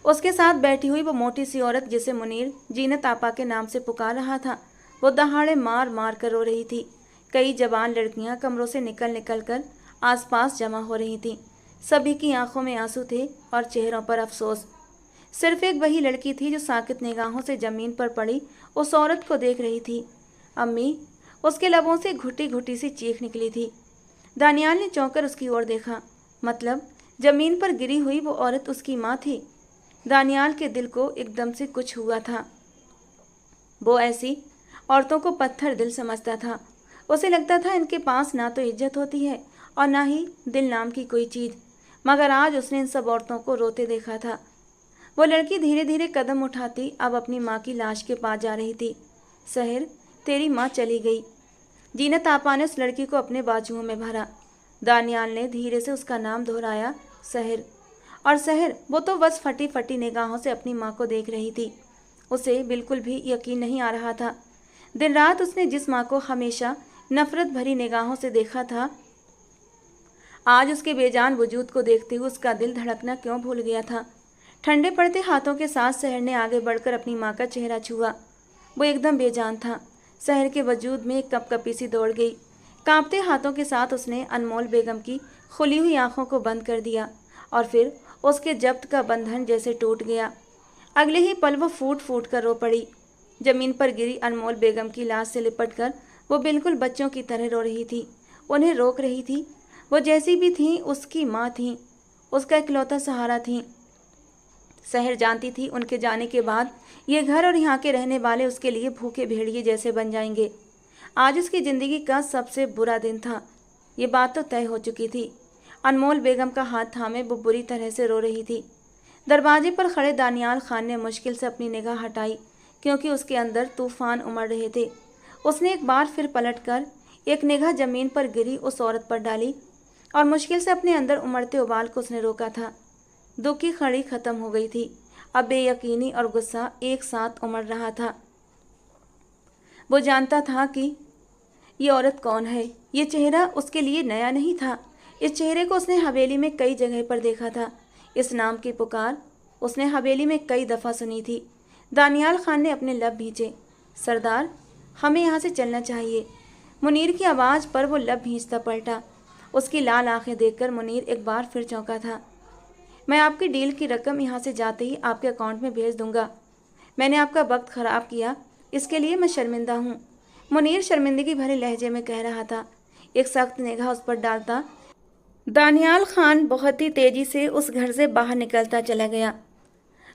उसके साथ बैठी हुई वो मोटी सी औरत, जिसे मुनीर जीनत आपा के नाम से पुकार रहा था, वो दहाड़े मार मार कर रो रही थी। कई जवान लड़कियां कमरों से निकल निकल कर आसपास जमा हो रही थीं। सभी की आंखों में आंसू थे और चेहरों पर अफसोस। सिर्फ एक वही लड़की थी जो साकित निगाहों से जमीन पर पड़ी उस औरत को देख रही थी। अम्मी, उसके लबों से घुटी घुटी सी चीख निकली थी। दानियाल ने चौंक कर उसकी ओर देखा। मतलब जमीन पर गिरी हुई वो औरत उसकी माँ थी। दानियाल के दिल को एकदम से कुछ हुआ था। वो ऐसी औरतों को पत्थर दिल समझता था। उसे लगता था इनके पास ना तो इज्जत होती है और ना ही दिल नाम की कोई चीज़, मगर आज उसने इन सब औरतों को रोते देखा था। वो लड़की धीरे धीरे कदम उठाती अब अपनी माँ की लाश के पास जा रही थी। सहर, तेरी माँ चली गई। जीनत आपा ने उस लड़की को अपने बाजुओं में भरा। दानियाल ने धीरे से उसका नाम दोहराया, सहर। और सहर, वो तो बस फटी फटी निगाहों से अपनी माँ को देख रही थी। उसे बिल्कुल भी यकीन नहीं आ रहा था। दिन रात उसने जिस माँ को हमेशा नफरत भरी निगाहों से देखा था, आज उसके बेजान वजूद को देखते हुए उसका दिल धड़कना क्यों भूल गया था। ठंडे पड़ते हाथों के साथ सहर ने आगे बढ़कर अपनी माँ का चेहरा छुआ। वो एकदम बेजान था। सहर के वजूद में एक कपकपी सी दौड़ गई। कांपते हाथों के साथ उसने अनमोल बेगम की खुली हुई आंखों को बंद कर दिया और फिर उसके जब्त का बंधन जैसे टूट गया। अगले ही पल वो फूट फूट कर रो पड़ी। जमीन पर गिरी अनमोल बेगम की लाश से लिपटकर वो बिल्कुल बच्चों की तरह रो रही थी, उन्हें रोक रही थी। वो जैसी भी थी उसकी माँ थी, उसका इकलौता सहारा थी। सहर जानती थी उनके जाने के बाद ये घर और यहाँ के रहने वाले उसके लिए भूखे भेड़िए जैसे बन जाएंगे। आज उसकी ज़िंदगी का सबसे बुरा दिन था, ये बात तो तय हो चुकी थी। अनमोल बेगम का हाथ थामे वो बुरी तरह से रो रही थी। दरवाजे पर खड़े दानियाल खान ने मुश्किल से अपनी निगाह हटाई, क्योंकि उसके अंदर तूफान उमड़ रहे थे। उसने एक बार फिर पलटकर एक निगाह जमीन पर गिरी उस औरत पर डाली और मुश्किल से अपने अंदर उमड़ते उबाल को उसने रोका था। दुख की खड़ी खत्म हो गई थी। अब बेयकीनी और गुस्सा एक साथ उमड़ रहा था। वो जानता था कि ये औरत कौन है। ये चेहरा उसके लिए नया नहीं था। इस चेहरे को उसने हवेली में कई जगह पर देखा था। इस नाम की पुकार उसने हवेली में कई दफ़ा सुनी थी। दानियाल खान ने अपने लब भींचे, सरदार, हमें यहाँ से चलना चाहिए। मुनीर की आवाज़ पर वो लब भींचता पलटा। उसकी लाल आंखें देखकर मुनीर एक बार फिर चौंका था। मैं आपकी डील की रकम यहाँ से जाते ही आपके अकाउंट में भेज दूंगा। मैंने आपका वक्त ख़राब किया, इसके लिए मैं शर्मिंदा हूँ, मुनीर शर्मिंदगी भरे लहजे में कह रहा था। एक सख्त निगाह उस पर डालता दानियाल खान बहुत ही तेज़ी से उस घर से बाहर निकलता चला गया।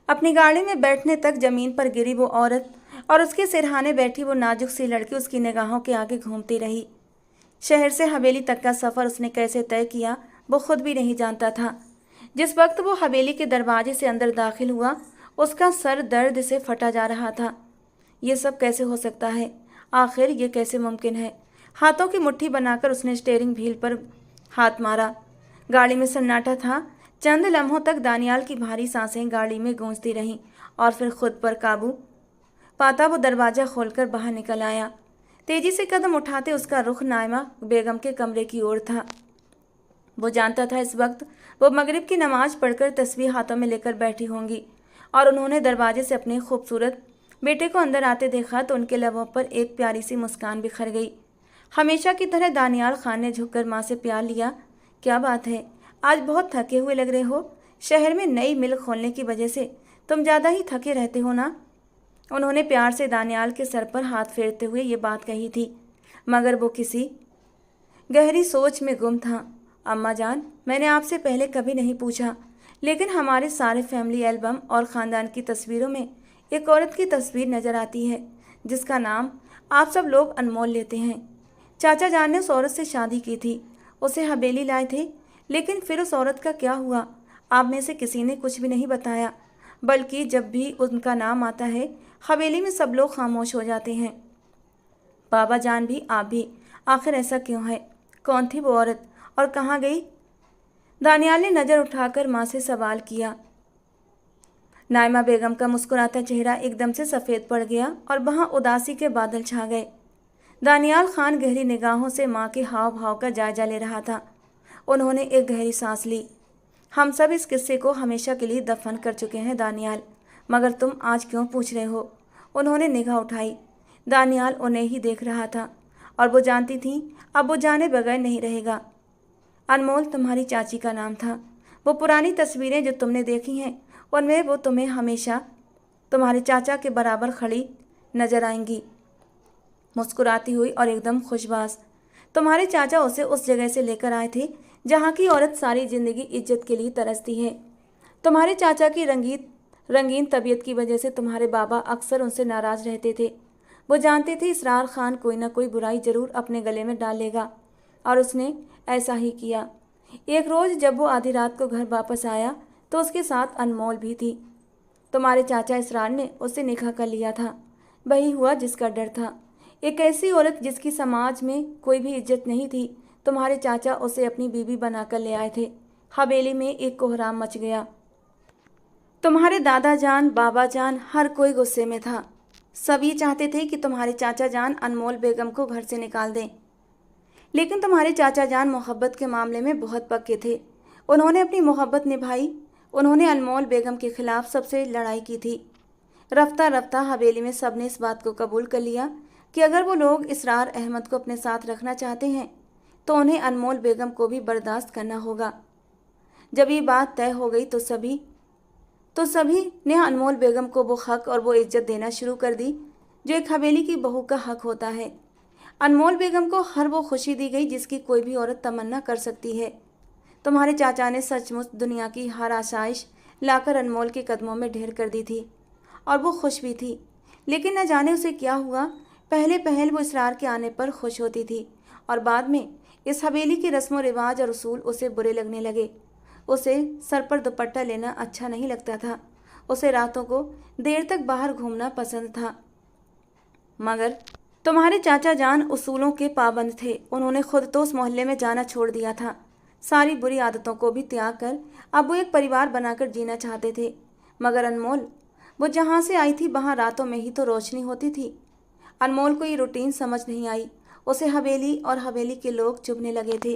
अपनी गाड़ी में बैठने तक जमीन पर गिरी वो औरत और उसके सिरहाने बैठी वो नाजुक सी लड़की उसकी निगाहों के आगे घूमती रही। शहर से हवेली तक का सफ़र उसने कैसे तय किया वो खुद भी नहीं जानता था। जिस वक्त वो हवेली के दरवाजे से अंदर दाखिल हुआ, उसका सर दर्द से फटा जा रहा था। ये सब कैसे हो सकता है? आखिर ये कैसे मुमकिन है? हाथों की मुट्ठी बनाकर उसने स्टीयरिंग व्हील पर हाथ मारा। गाड़ी में सन्नाटा था। चंद लम्हों तक दानियाल की भारी सांसें गाड़ी में गूंजती रहीं और फिर खुद पर काबू पाता वो दरवाज़ा खोलकर बाहर निकल आया। तेजी से कदम उठाते उसका रुख नाइमा बेगम के कमरे की ओर था। वो जानता था इस वक्त वो मगरिब की नमाज पढ़कर तस्बीह हाथों में लेकर बैठी होंगी और उन्होंने दरवाजे से अपने खूबसूरत बेटे को अंदर आते देखा तो उनके लबों पर एक प्यारी सी मुस्कान बिखर गई। हमेशा की तरह दानियाल खान ने झुककर माँ से प्यार लिया। क्या बात है, आज बहुत थके हुए लग रहे हो। शहर में नई मिल खोलने की वजह से तुम ज़्यादा ही थके रहते हो ना। उन्होंने प्यार से दानियाल के सर पर हाथ फेरते हुए ये बात कही थी, मगर वो किसी गहरी सोच में गुम था। अम्मा जान, मैंने आपसे पहले कभी नहीं पूछा, लेकिन हमारे सारे फैमिली एल्बम और ख़ानदान की तस्वीरों में एक औरत की तस्वीर नज़र आती है जिसका नाम आप सब लोग अनमोल लेते हैं। चाचा जान ने उस औरत से शादी की थी, उसे हवेली लाए थे, लेकिन फिर उस औरत का क्या हुआ आप में से किसी ने कुछ भी नहीं बताया, बल्कि जब भी उनका नाम आता है हवेली में सब लोग खामोश हो जाते हैं। बाबा जान भी, आप भी, आखिर ऐसा क्यों है? कौन थी वो औरत और कहाँ गई? दानियाल ने नज़र उठाकर माँ से सवाल किया। नाइमा बेगम का मुस्कुराता चेहरा एकदम से सफ़ेद पड़ गया और वहाँ उदासी के बादल छा गए। दानियाल खान गहरी निगाहों से माँ के हाव भाव का जायजा ले रहा था। उन्होंने एक गहरी सांस ली। हम सब इस किस्से को हमेशा के लिए दफन कर चुके हैं दानियाल, मगर तुम आज क्यों पूछ रहे हो? उन्होंने निगाह उठाई। दानियाल उन्हें ही देख रहा था और वो जानती थी अब वो जाने बगैर नहीं रहेगा। अनमोल तुम्हारी चाची का नाम था। वो पुरानी तस्वीरें जो तुमने देखी हैं उनमें वो तुम्हें हमेशा तुम्हारे चाचा के बराबर खड़ी नजर आएंगी, मुस्कुराती हुई और एकदम खुशबाज। तुम्हारे चाचा उसे उस जगह से लेकर आए थे जहाँ की औरत सारी ज़िंदगी इज्जत के लिए तरसती है। तुम्हारे चाचा की रंगीन तबीयत की वजह से तुम्हारे बाबा अक्सर उनसे नाराज़ रहते थे। वो जानते थे इसरार खान कोई ना कोई बुराई जरूर अपने गले में डाल लेगा, और उसने ऐसा ही किया। एक रोज़ जब वो आधी रात को घर वापस आया तो उसके साथ अनमोल भी थी। तुम्हारे चाचा इसरार ने उससे निकाह कर लिया था। वही हुआ जिसका डर था। एक ऐसी औरत जिसकी समाज में कोई भी इज्जत नहीं थी, तुम्हारे चाचा उसे अपनी बीवी बनाकर ले आए थे। हवेली में एक कोहराम मच गया। तुम्हारे दादा जान, बाबा जान, हर कोई गुस्से में था। सब ये चाहते थे कि तुम्हारे चाचा जान अनमोल बेगम को घर से निकाल दें, लेकिन तुम्हारे चाचा जान मोहब्बत के मामले में बहुत पक्के थे। उन्होंने अपनी मोहब्बत निभाई। उन्होंने अनमोल बेगम के खिलाफ सबसे लड़ाई की थी। रफ्ता रफ्ता हवेली में सब ने इस बात को कबूल कर लिया कि अगर वो लोग इसरार अहमद को अपने साथ रखना चाहते हैं तो उन्हें अनमोल बेगम को भी बर्दाश्त करना होगा। जब ये बात तय हो गई तो सभी ने अनमोल बेगम को वो हक और वो इज्जत देना शुरू कर दी जो एक हवेली की बहू का हक होता है। अनमोल बेगम को हर वो खुशी दी गई जिसकी कोई भी औरत तमन्ना कर सकती है। तुम्हारे चाचा ने सचमुच दुनिया की हर आसाइश लाकर अनमोल के कदमों में ढेर कर दी थी, और वो खुश भी थी। लेकिन न जाने उसे क्या हुआ, पहले पहल वो इसरार के आने पर खुश होती थी, और बाद में इस हवेली के रस्म व रिवाज और उसूल उसे बुरे लगने लगे। उसे सर पर दुपट्टा लेना अच्छा नहीं लगता था। उसे रातों को देर तक बाहर घूमना पसंद था। मगर तुम्हारे चाचा जान उसूलों के पाबंद थे। उन्होंने खुद तो उस मोहल्ले में जाना छोड़ दिया था। सारी बुरी आदतों को भी त्याग कर अब वो एक परिवार बनाकर जीना चाहते थे। मगर अनमोल, वो जहाँ से आई थी वहाँ रातों में ही तो रोशनी होती थी। अनमोल को ये रूटीन समझ नहीं आई। उसे हवेली और हवेली के लोग चुभने लगे थे।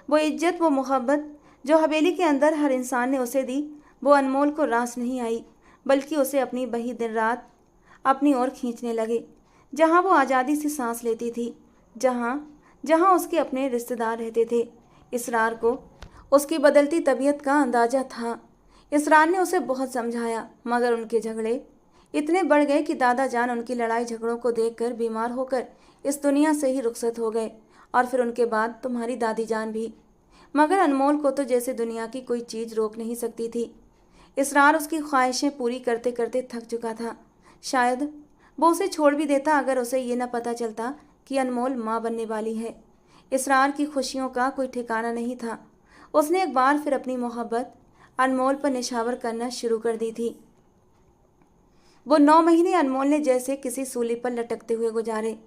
वो इज्जत, वो मोहब्बत जो हवेली के अंदर हर इंसान ने उसे दी, वो अनमोल को रास नहीं आई, बल्कि उसे अपनी बही दिन रात अपनी ओर खींचने लगे। जहाँ वो आज़ादी से सांस लेती थी, जहाँ उसके अपने रिश्तेदार रहते थे। इसरार को उसकी बदलती तबीयत का अंदाज़ा था। इसरार ने उसे बहुत समझाया, मगर उनके झगड़े इतने बढ़ गए कि दादा जान उनकी लड़ाई झगड़ों को देखकर बीमार होकर इस दुनिया से ही रुखसत हो गए, और फिर उनके बाद तुम्हारी दादी जान भी। मगर अनमोल को तो जैसे दुनिया की कोई चीज़ रोक नहीं सकती थी। इसरार उसकी ख्वाहिशें पूरी करते करते थक चुका था। शायद वो उसे छोड़ भी देता अगर उसे ये न पता चलता कि अनमोल माँ बनने वाली है। इसरार की खुशियों का कोई ठिकाना नहीं था। उसने एक बार फिर अपनी मोहब्बत अनमोल पर निछावर करना शुरू कर दी थी। वो 9 महीने अनमोल ने जैसे किसी सूली पर लटकते हुए गुजारे।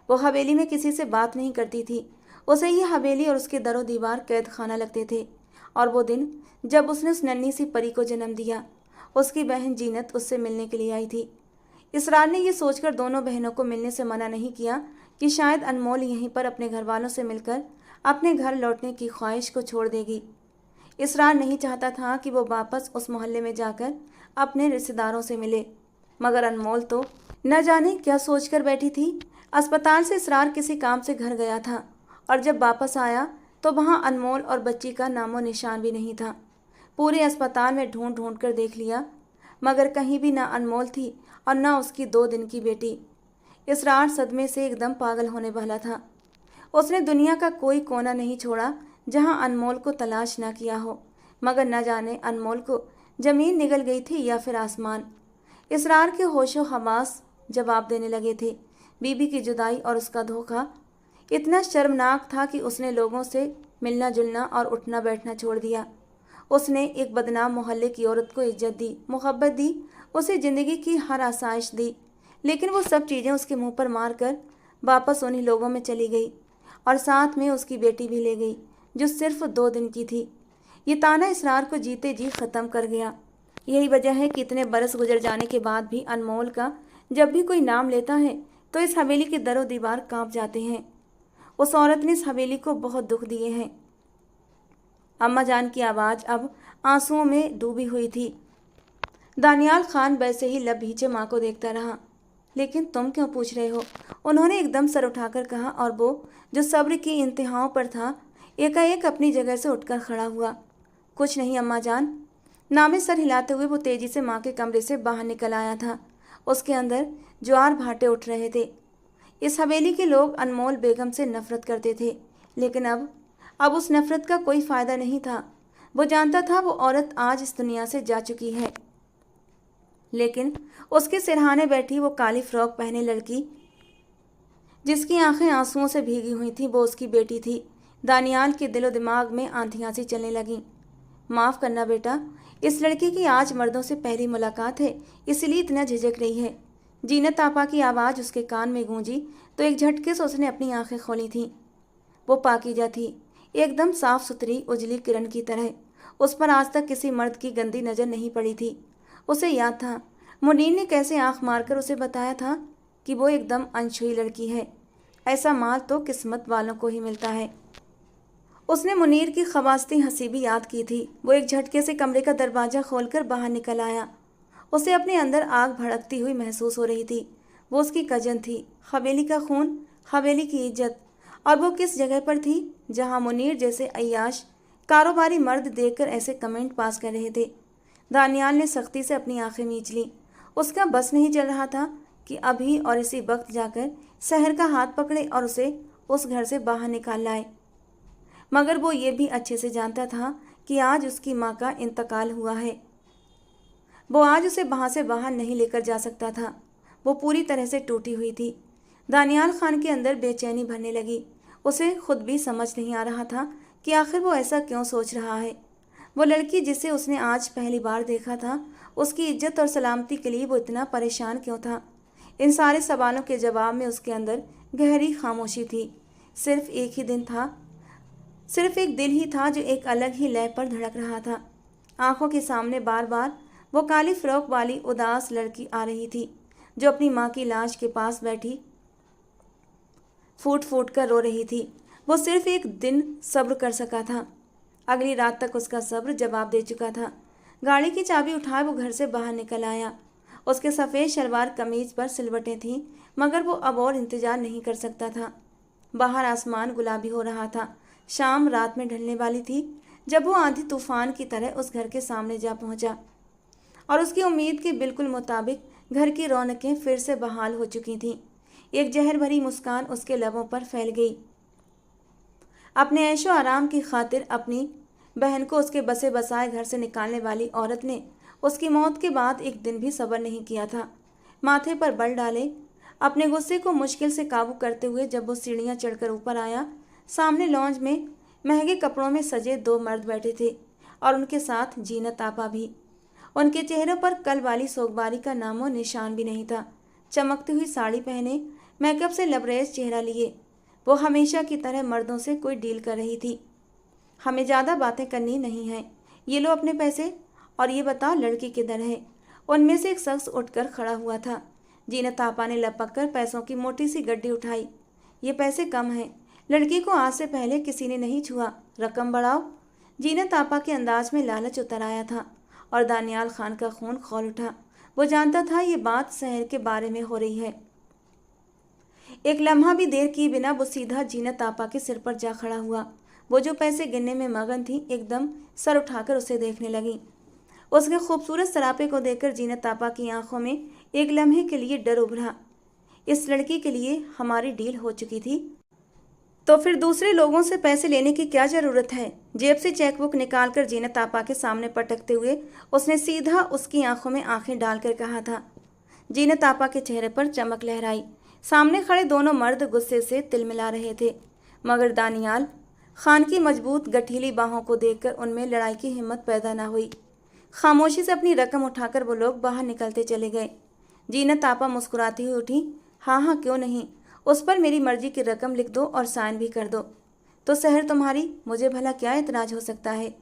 वो हवेली में किसी से बात नहीं करती थी। उसे ये हवेली और उसके दरो दीवार कैद खाना लगते थे। और वो दिन जब उसने उस नन्ही सी परी को जन्म दिया, उसकी बहन जीनत उससे मिलने के लिए आई थी। इसरार ने यह सोचकर दोनों बहनों को मिलने से मना नहीं किया कि शायद अनमोल यहीं पर अपने घर वालों से मिलकर अपने घर लौटने की ख्वाहिश को छोड़ देगी। इसरार नहीं चाहता था कि वो वापस उस मोहल्ले में जाकर अपने रिश्तेदारों से मिले, मगर अनमोल तो न जाने क्या सोचकर बैठी थी। अस्पताल से इसरार किसी काम से घर गया था, और जब वापस आया तो वहाँ अनमोल और बच्ची का नामो निशान भी नहीं था। पूरे अस्पताल में ढूंढ ढूंढ कर देख लिया, मगर कहीं भी ना अनमोल थी और ना उसकी 2 दिन की बेटी। इसरार सदमे से एकदम पागल होने वाला था। उसने दुनिया का कोई कोना नहीं छोड़ा जहाँ अनमोल को तलाश ना किया हो, मगर न जाने अनमोल को ज़मीन निगल गई थी या फिर आसमान। इसरार के होशो हवास जवाब देने लगे थे। बीबी की जुदाई और उसका धोखा इतना शर्मनाक था कि उसने लोगों से मिलना जुलना और उठना बैठना छोड़ दिया। उसने एक बदनाम मोहल्ले की औरत को इज्जत दी, मोहब्बत दी, उसे ज़िंदगी की हर आसाइश दी, लेकिन वो सब चीज़ें उसके मुंह पर मार कर वापस उन्हीं लोगों में चली गई, और साथ में उसकी बेटी भी ले गई जो सिर्फ 2 दिन की थी। ये ताना इसरार को जीते जी ख़त्म कर गया। यही वजह है कि इतने बरस गुजर जाने के बाद भी अनमोल का जब भी कोई नाम लेता है तो इस हवेली के दरो दीवार कांप जाते हैं। उस औरत ने इस हवेली को बहुत दुख दिए हैं। अम्मा जान की आवाज़ अब आंसुओं में डूबी हुई थी। दानियाल खान वैसे ही लब भींचे माँ को देखता रहा। लेकिन तुम क्यों पूछ रहे हो? उन्होंने एकदम सर उठाकर कहा, और वो जो सब्र की इंतहाओं पर था एकाएक अपनी जगह से उठकर खड़ा हुआ। कुछ नहीं अम्मा जान। नामे सर हिलाते हुए वो तेजी से माँ के कमरे से बाहर निकल आया था। उसके अंदर ज्वार भाटे उठ रहे थे। इस हवेली के लोग अनमोल बेगम से नफरत करते थे, लेकिन अब उस नफरत का कोई फ़ायदा नहीं था। वो जानता था वो औरत आज इस दुनिया से जा चुकी है, लेकिन उसके सिरहाने बैठी वो काली फ्रॉक पहने लड़की जिसकी आंखें आंसुओं से भीगी हुई थीं, वो उसकी बेटी थी। दानियाल के दिलो दिमाग में आंधियां सी चलने लगीं। माफ़ करना बेटा, इस लड़की की आज मर्दों से पहली मुलाकात है, इसलिए इतना झिझक रही है। जीनत आपा की आवाज़ उसके कान में गूंजी तो एक झटके से उसने अपनी आंखें खोली थीं। वो पाकीज़ा थी, एकदम साफ सुथरी उजली किरण की तरह। उस पर आज तक किसी मर्द की गंदी नज़र नहीं पड़ी थी। उसे याद था मुनीर ने कैसे आंख मारकर उसे बताया था कि वो एकदम अनछुई लड़की है। ऐसा माल तो किस्मत वालों को ही मिलता है। उसने मुनीर की खवास्ती हंसी भी याद की थी। वो एक झटके से कमरे का दरवाज़ा खोलकर बाहर निकल आया। उसे अपने अंदर आग भड़कती हुई महसूस हो रही थी। वो उसकी कजन थी, हवेली का खून, हवेली की इज्जत। और वो किस जगह पर थी जहां मुनीर जैसे अय्याश कारोबारी मर्द देखकर ऐसे कमेंट पास कर रहे थे। दानियाल ने सख्ती से अपनी आंखें मींच लीं। उसका बस नहीं चल रहा था कि अभी और इसी वक्त जाकर शहर का हाथ पकड़े और उसे उस घर से बाहर निकाल लाए। मगर वो ये भी अच्छे से जानता था कि आज उसकी माँ का इंतकाल हुआ है। वो आज उसे वहाँ से बाहर नहीं लेकर जा सकता था। वो पूरी तरह से टूटी हुई थी। दानियाल खान के अंदर बेचैनी भरने लगी। उसे खुद भी समझ नहीं आ रहा था कि आखिर वो ऐसा क्यों सोच रहा है। वो लड़की जिसे उसने आज पहली बार देखा था, उसकी इज्जत और सलामती के लिए वो इतना परेशान क्यों था। इन सारे सवालों के जवाब में उसके अंदर गहरी खामोशी थी। सिर्फ एक ही दिन था, सिर्फ एक दिल ही था जो एक अलग ही लय पर धड़क रहा था। आंखों के सामने बार बार वो काली फ्रॉक वाली उदास लड़की आ रही थी जो अपनी माँ की लाश के पास बैठी फूट फूट कर रो रही थी। वो सिर्फ एक दिन सब्र कर सका था। अगली रात तक उसका सब्र जवाब दे चुका था। गाड़ी की चाबी उठाए वो घर से बाहर निकल आया। उसके सफ़ेद शलवार कमीज पर सिलवटें थीं, मगर वो अब और इंतजार नहीं कर सकता था। बाहर आसमान गुलाबी हो रहा था। शाम रात में ढलने वाली थी जब वो आंधी तूफान की तरह उस घर के सामने जा पहुंचा। और उसकी उम्मीद के बिल्कुल मुताबिक घर की रौनकें फिर से बहाल हो चुकी थीं। एक जहर भरी मुस्कान उसके लबों पर फैल गई। अपने ऐशो आराम की खातिर अपनी बहन को उसके बसे बसाए घर से निकालने वाली औरत ने उसकी मौत के बाद एक दिन भी सब्र नहीं किया था। माथे पर बल डाले अपने गुस्से को मुश्किल से काबू करते हुए जब वो सीढ़ियाँ चढ़कर ऊपर आया, सामने लॉन्ज में महंगे कपड़ों में सजे दो मर्द बैठे थे और उनके साथ जीनत आपा भी। उनके चेहरों पर कल वाली सोगवारी का नामो निशान भी नहीं था। चमकती हुई साड़ी पहने, मेकअप से लबरेज चेहरा लिए, वो हमेशा की तरह मर्दों से कोई डील कर रही थी। हमें ज़्यादा बातें करनी नहीं हैं, ये लो अपने पैसे और ये बताओ लड़की किधर है। उनमें से एक शख्स उठकर खड़ा हुआ था। जीनत आपा ने लपक कर पैसों की मोटी सी गड्डी उठाई। ये पैसे कम हैं, लड़की को आज से पहले किसी ने नहीं छुआ, रकम बढ़ाओ। जीनत आपा के अंदाज में लालच उतर आया था और दानियाल खान का खून खौल उठा। वो जानता था ये बात शहर के बारे में हो रही है। एक लम्हा भी देर किए बिना वो सीधा जीनत आपा के सिर पर जा खड़ा हुआ। वो जो पैसे गिनने में मगन थी, एकदम सर उठाकर उसे देखने लगी। उसके खूबसूरत सरापे को देखकर जीनत आपा की आंखों में एक लम्हे के लिए डर उभरा। इस लड़की के लिए हमारी डील हो चुकी थी, तो फिर दूसरे लोगों से पैसे लेने की क्या ज़रूरत है। जेब से चेकबुक निकालकर जीनत आपा के सामने पटकते हुए उसने सीधा उसकी आंखों में आंखें डालकर कहा था। जीनत आपा के चेहरे पर चमक लहराई। सामने खड़े दोनों मर्द गुस्से से तिलमिला रहे थे, मगर दानियाल खान की मजबूत गठीली बाहों को देखकर उनमें लड़ाई की हिम्मत पैदा न हुई। खामोशी से अपनी रकम उठाकर वो लोग बाहर निकलते चले गए। जीनत आपा मुस्कुराती हुई उठी। हाँ हाँ, क्यों नहीं, उस पर मेरी मर्जी की रकम लिख दो और साइन भी कर दो, तो शहर तुम्हारी, मुझे भला क्या इतराज हो सकता है।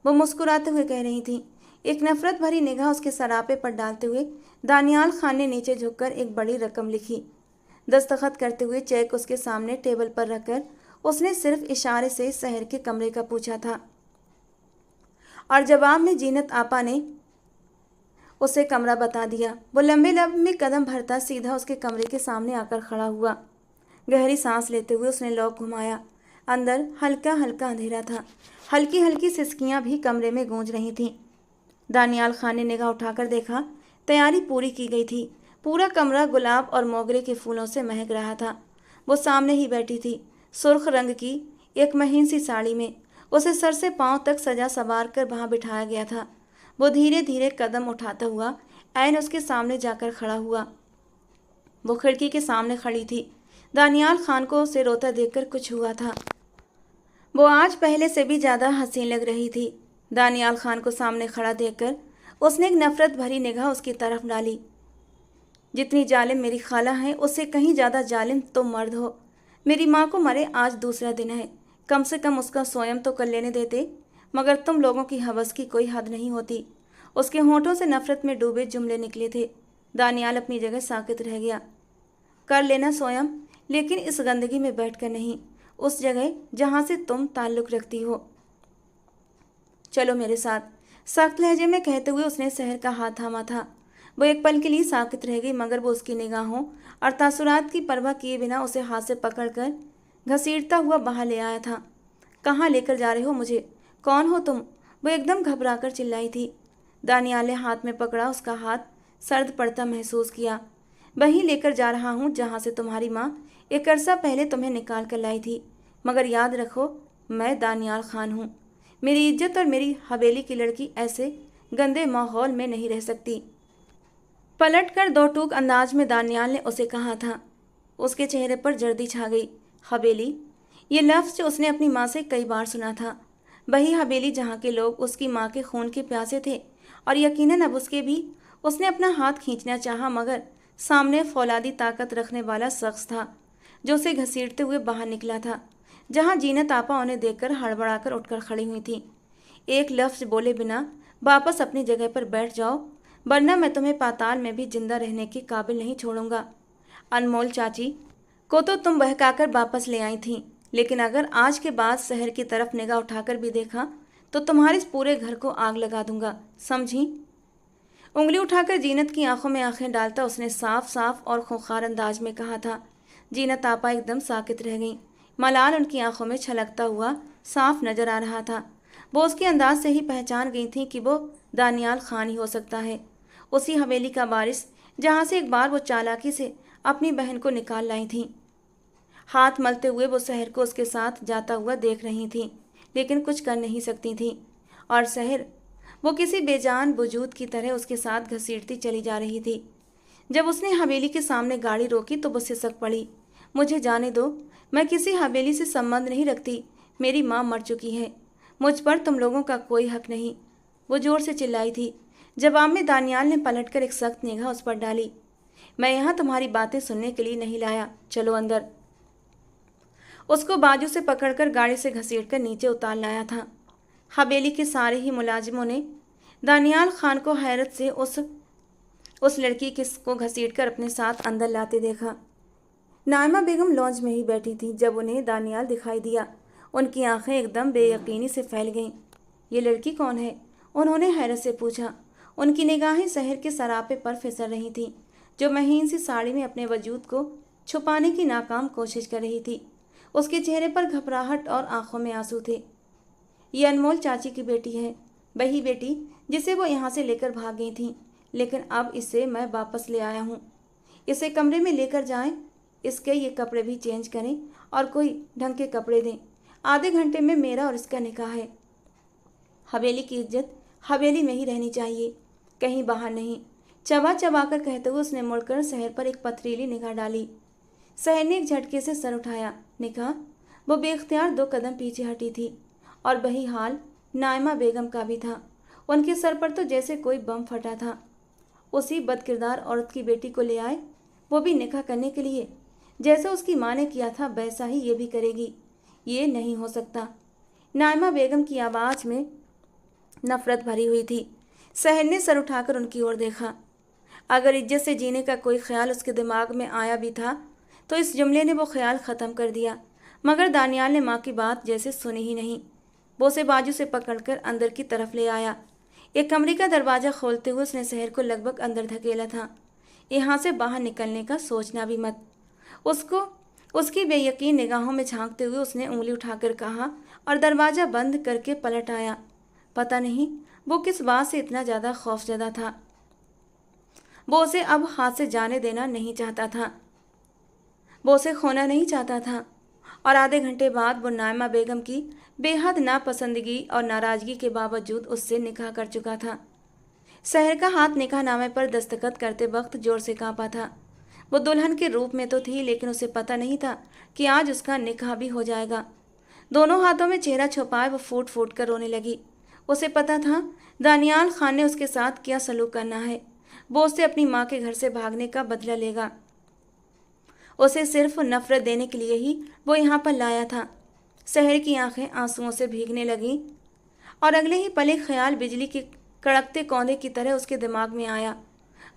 वो मुस्कुराते हुए कह रही थी। एक नफरत भरी निगाह उसके सरापे पर डालते हुए दानियाल खान ने नीचे झुककर एक बड़ी रकम लिखी। दस्तखत करते हुए चेक उसके सामने टेबल पर रखकर उसने सिर्फ इशारे से शहर के कमरे का पूछा था और जवाब में जीनत आपा ने उसे कमरा बता दिया। वो लंबे लंबे कदम भरता सीधा उसके कमरे के सामने आकर खड़ा हुआ। गहरी सांस लेते हुए उसने लॉक घुमाया। अंदर हल्का हल्का अंधेरा था। हल्की हल्की सिसकियां भी कमरे में गूंज रही थीं। दानियाल खान ने निगाह उठाकर देखा। तैयारी पूरी की गई थी। पूरा कमरा गुलाब और मोगरे के फूलों से महक रहा था। वो सामने ही बैठी थी, सुर्ख रंग की एक महीन सी साड़ी में। उसे सर से पांव तक सजा संवार कर वहाँ बिठाया गया था। वो धीरे धीरे कदम उठाता हुआ ऐन उसके सामने जाकर खड़ा हुआ। वो खिड़की के सामने खड़ी थी। दानियाल खान को उसे रोता देखकर कुछ हुआ था। वो आज पहले से भी ज़्यादा हसीन लग रही थी। दानियाल खान को सामने खड़ा देखकर उसने एक नफरत भरी निगाह उसकी तरफ डाली। जितनी जालिम मेरी खाला है उससे कहीं ज़्यादा जालिम तुम मर्द हो। मेरी माँ को मरे आज दूसरा दिन है, कम से कम उसका स्वयं तो कर लेने देते, मगर तुम लोगों की हवस की कोई हद नहीं होती। उसके होंठों से नफरत में डूबे जुमले निकले थे। दानियाल अपनी जगह साकित रह गया। कर लेना स्वयं, लेकिन इस गंदगी में बैठकर नहीं, उस जगह जहाँ से तुम ताल्लुक़ रखती हो। चलो मेरे साथ, सख्त लहजे में कहते हुए उसने शहर का हाथ थामा था। वो एक पल के लिए साकित रह गई, मगर वो उसकी निगाहों और तासुरात की परवाह किए बिना उसे हाथ से पकड़कर घसीटता हुआ बाहर ले आया था। कहाँ लेकर जा रहे हो मुझे? कौन हो तुम? वो एकदम घबराकर चिल्लाई थी। दानियाल ने हाथ में पकड़ा उसका हाथ सर्द पड़ता महसूस किया। वहीं लेकर जा रहा हूँ जहाँ से तुम्हारी माँ एक अरसा पहले तुम्हें निकाल कर लाई थी, मगर याद रखो मैं दानियाल खान हूँ। मेरी इज्जत और मेरी हवेली की लड़की ऐसे गंदे माहौल में नहीं रह सकती। पलटकर दो टूक अंदाज में दानियाल ने उसे कहा था। उसके चेहरे पर जर्दी छा गई। हवेली, ये लफ्ज़ जो उसने अपनी माँ से कई बार सुना था। वही हवेली जहाँ के लोग उसकी माँ के खून के प्यासे थे, और यकीनन अब उसके भी उसने अपना हाथ खींचना चाहा, मगर सामने फौलादी ताकत रखने वाला शख्स था जो उसे घसीटते हुए बाहर निकला था। जहाँ जीनत आपा उन्हें देखकर हड़बड़ाकर उठकर खड़ी हुई थी। एक लफ्ज़ बोले बिना वापस अपनी जगह पर बैठ जाओ, वरना मैं तुम्हें पाताल में भी जिंदा रहने के काबिल नहीं छोड़ूंगा। अनमोल चाची को तो तुम बहकाकर वापस ले आई थी, लेकिन अगर आज के बाद शहर की तरफ निगाह उठाकर भी देखा तो तुम्हारे इस पूरे घर को आग लगा दूंगा, समझी? उंगली उठाकर जीनत की आंखों में आंखें डालता उसने साफ साफ और खूंखार अंदाज में कहा था। जीनत आपा एकदम साकित रह गई। मलाल उनकी आंखों में छलकता हुआ साफ नजर आ रहा था। वो उसके अंदाज से ही पहचान गई थी कि वो दानियाल खान ही हो सकता है, उसी हवेली का वारिस जहाँ से एक बार वो चालाकी से अपनी बहन को निकाल लाई थी। हाथ मलते हुए वो शहर को उसके साथ जाता हुआ देख रही थी, लेकिन कुछ कर नहीं सकती थी। और शहर वो किसी बेजान वजूद की तरह उसके साथ घसीटती चली जा रही थी। जब उसने हवेली के सामने गाड़ी रोकी तो वो सिसक पड़ी। मुझे जाने दो, मैं किसी हवेली से संबंध नहीं रखती। मेरी माँ मर चुकी है, मुझ पर तुम लोगों का कोई हक नहीं, वो जोर से चिल्लाई थी। जवाब में दानियाल ने पलटकर एक सख्त निगाह उस पर डाली। मैं यहाँ तुम्हारी बातें सुनने के लिए नहीं लाया, चलो अंदर। उसको बाजू से पकड़कर गाड़ी से घसीटकर नीचे उतार लाया था। हवेली के सारे ही मुलाजिमों ने दानियाल खान को हैरत से उस लड़की को घसीटकर अपने साथ अंदर लाते देखा। नाइमा बेगम लॉन्ज में ही बैठी थी जब उन्हें दानियाल दिखाई दिया। उनकी आंखें एकदम बेयकीनी से फैल गईं। ये लड़की कौन है? उन्होंने हैरत से पूछा। उनकी निगाहें शहर के सरापे पर फिसल रही थीं, जो महीन सी साड़ी में अपने वजूद को छुपाने की नाकाम कोशिश कर रही थी। उसके चेहरे पर घबराहट और आंखों में आंसू थे। ये अनमोल चाची की बेटी है, वही बेटी जिसे वो यहाँ से लेकर भाग गई थी, लेकिन अब इसे मैं वापस ले आया हूँ। इसे कमरे में लेकर जाएं, इसके ये कपड़े भी चेंज करें और कोई ढंग के कपड़े दें। आधे घंटे में मेरा और इसका निकाह है। हवेली की इज्जत हवेली में ही रहनी चाहिए, कहीं बाहर नहीं। चबा चबा कर कहते हुए उसने मुड़कर शहर पर एक पथरीली निगाह डाली। शहर ने एक झटके से सर उठाया। निगाह वो बेख्तियार 2 कदम पीछे हटी थी, और वही हाल नाइमा बेगम का भी था। उनके सर पर तो जैसे कोई बम फटा था। उसी बदकिरदार औरत की बेटी को ले आए, वो भी निकाह करने के लिए। जैसा उसकी माँ ने किया था वैसा ही ये भी करेगी। ये नहीं हो सकता। नाइमा बेगम की आवाज़ में नफरत भरी हुई थी। शहर ने सर उठाकर उनकी ओर देखा। अगर इज्जत से जीने का कोई ख्याल उसके दिमाग में आया भी था तो इस जुमले ने वो ख्याल ख़त्म कर दिया। मगर दानियाल ने माँ की बात जैसे सुनी ही नहीं। वो उसे बाजू से पकड़कर अंदर की तरफ ले आया। एक कमरे का दरवाज़ा खोलते हुए उसने शहर को लगभग अंदर धकेला था। यहाँ से बाहर निकलने का सोचना भी मत। उसकी बेयकीन निगाहों में झांकते हुए उसने उंगली उठाकर कहा और दरवाज़ा बंद करके पलट आया। पता नहीं वो किस बात से इतना ज़्यादा खौफजदा था। वो उसे अब हाथ से जाने देना नहीं चाहता था, वो उसे खोना नहीं चाहता था। और आधे घंटे बाद वो नाइमा बेगम की बेहद नापसंदगी और नाराज़गी के बावजूद उससे निकाह कर चुका था। शहर का हाथ निकाहनामे पर दस्तखत करते वक्त जोर से कांपा था। वो दुल्हन के रूप में तो थी, लेकिन उसे पता नहीं था कि आज उसका निकाह भी हो जाएगा। दोनों हाथों में चेहरा छुपाए वो फूट फूट कर रोने लगी। उसे पता था दानियाल खान ने उसके साथ क्या सलूक करना है। वो उसे अपनी माँ के घर से भागने का बदला लेगा। उसे सिर्फ नफरत देने के लिए ही वो यहाँ पर लाया था। शहर की आंखें आंसुओं से भीगने लगीं और अगले ही पल एक ख्याल बिजली के कड़कते कौंधे की तरह उसके दिमाग में आया।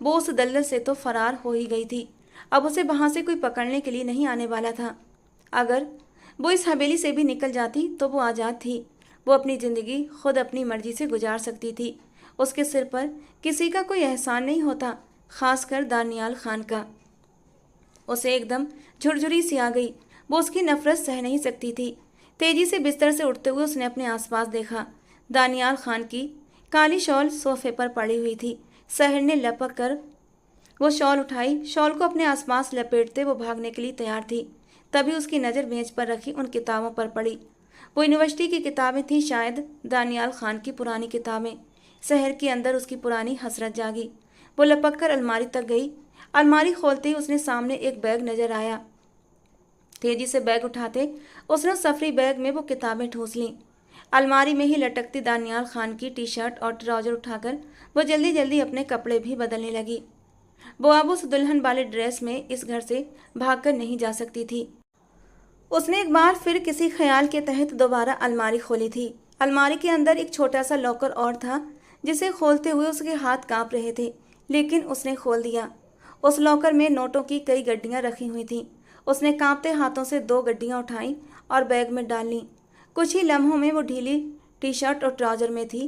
वो उस दलदल से तो फरार हो ही गई थी, अब उसे वहां से कोई पकड़ने के लिए नहीं आने वाला था। अगर वो इस हवेली से भी निकल जाती तो वो आज़ाद थी। वो अपनी ज़िंदगी खुद अपनी मर्जी से गुजार सकती थी। उसके सिर पर किसी का कोई एहसान नहीं होता, खासकर दानियाल खान का। उसे एकदम झुरझुरी सी आ गई। वो उसकी नफरत सह नहीं सकती थी। तेजी से बिस्तर से उठते हुए उसने अपने आसपास देखा। दानियाल खान की काली शॉल सोफे पर पड़ी हुई थी। शहर ने लपक कर वो शॉल उठाई। शॉल को अपने आसपास लपेटते वो भागने के लिए तैयार थी। तभी उसकी नज़र मेज पर रखी उन किताबों पर पड़ी। वो यूनिवर्सिटी की किताबें थीं, शायद दानियाल खान की पुरानी किताबें। शहर के अंदर उसकी पुरानी हसरत जागी। वो लपक कर अलमारी तक गई। अलमारी खोलते ही उसने सामने एक बैग नजर आया। तेजी से बैग उठाते उसने सफरी बैग में वो किताबें ठूस लीं। अलमारी में ही लटकती दानियाल खान की टी शर्ट और ट्राउजर उठाकर वो जल्दी जल्दी अपने कपड़े भी बदलने लगी। वो अब उस दुल्हन वाले ड्रेस में इस घर से भागकर नहीं जा सकती थी। उसने एक बार फिर किसी ख्याल के तहत दोबारा अलमारी खोली थी। अलमारी के अंदर एक छोटा सा लॉकर और था, जिसे खोलते हुए उसके हाथ कांप रहे थे, लेकिन उसने खोल दिया। उस लॉकर में नोटों की कई गड्डियां रखी हुई थीं। उसने कांपते हाथों से 2 गड्डियां उठाईं और बैग में डाल लीं। कुछ ही लम्हों में वो ढीली टी शर्ट और ट्राउजर में थी।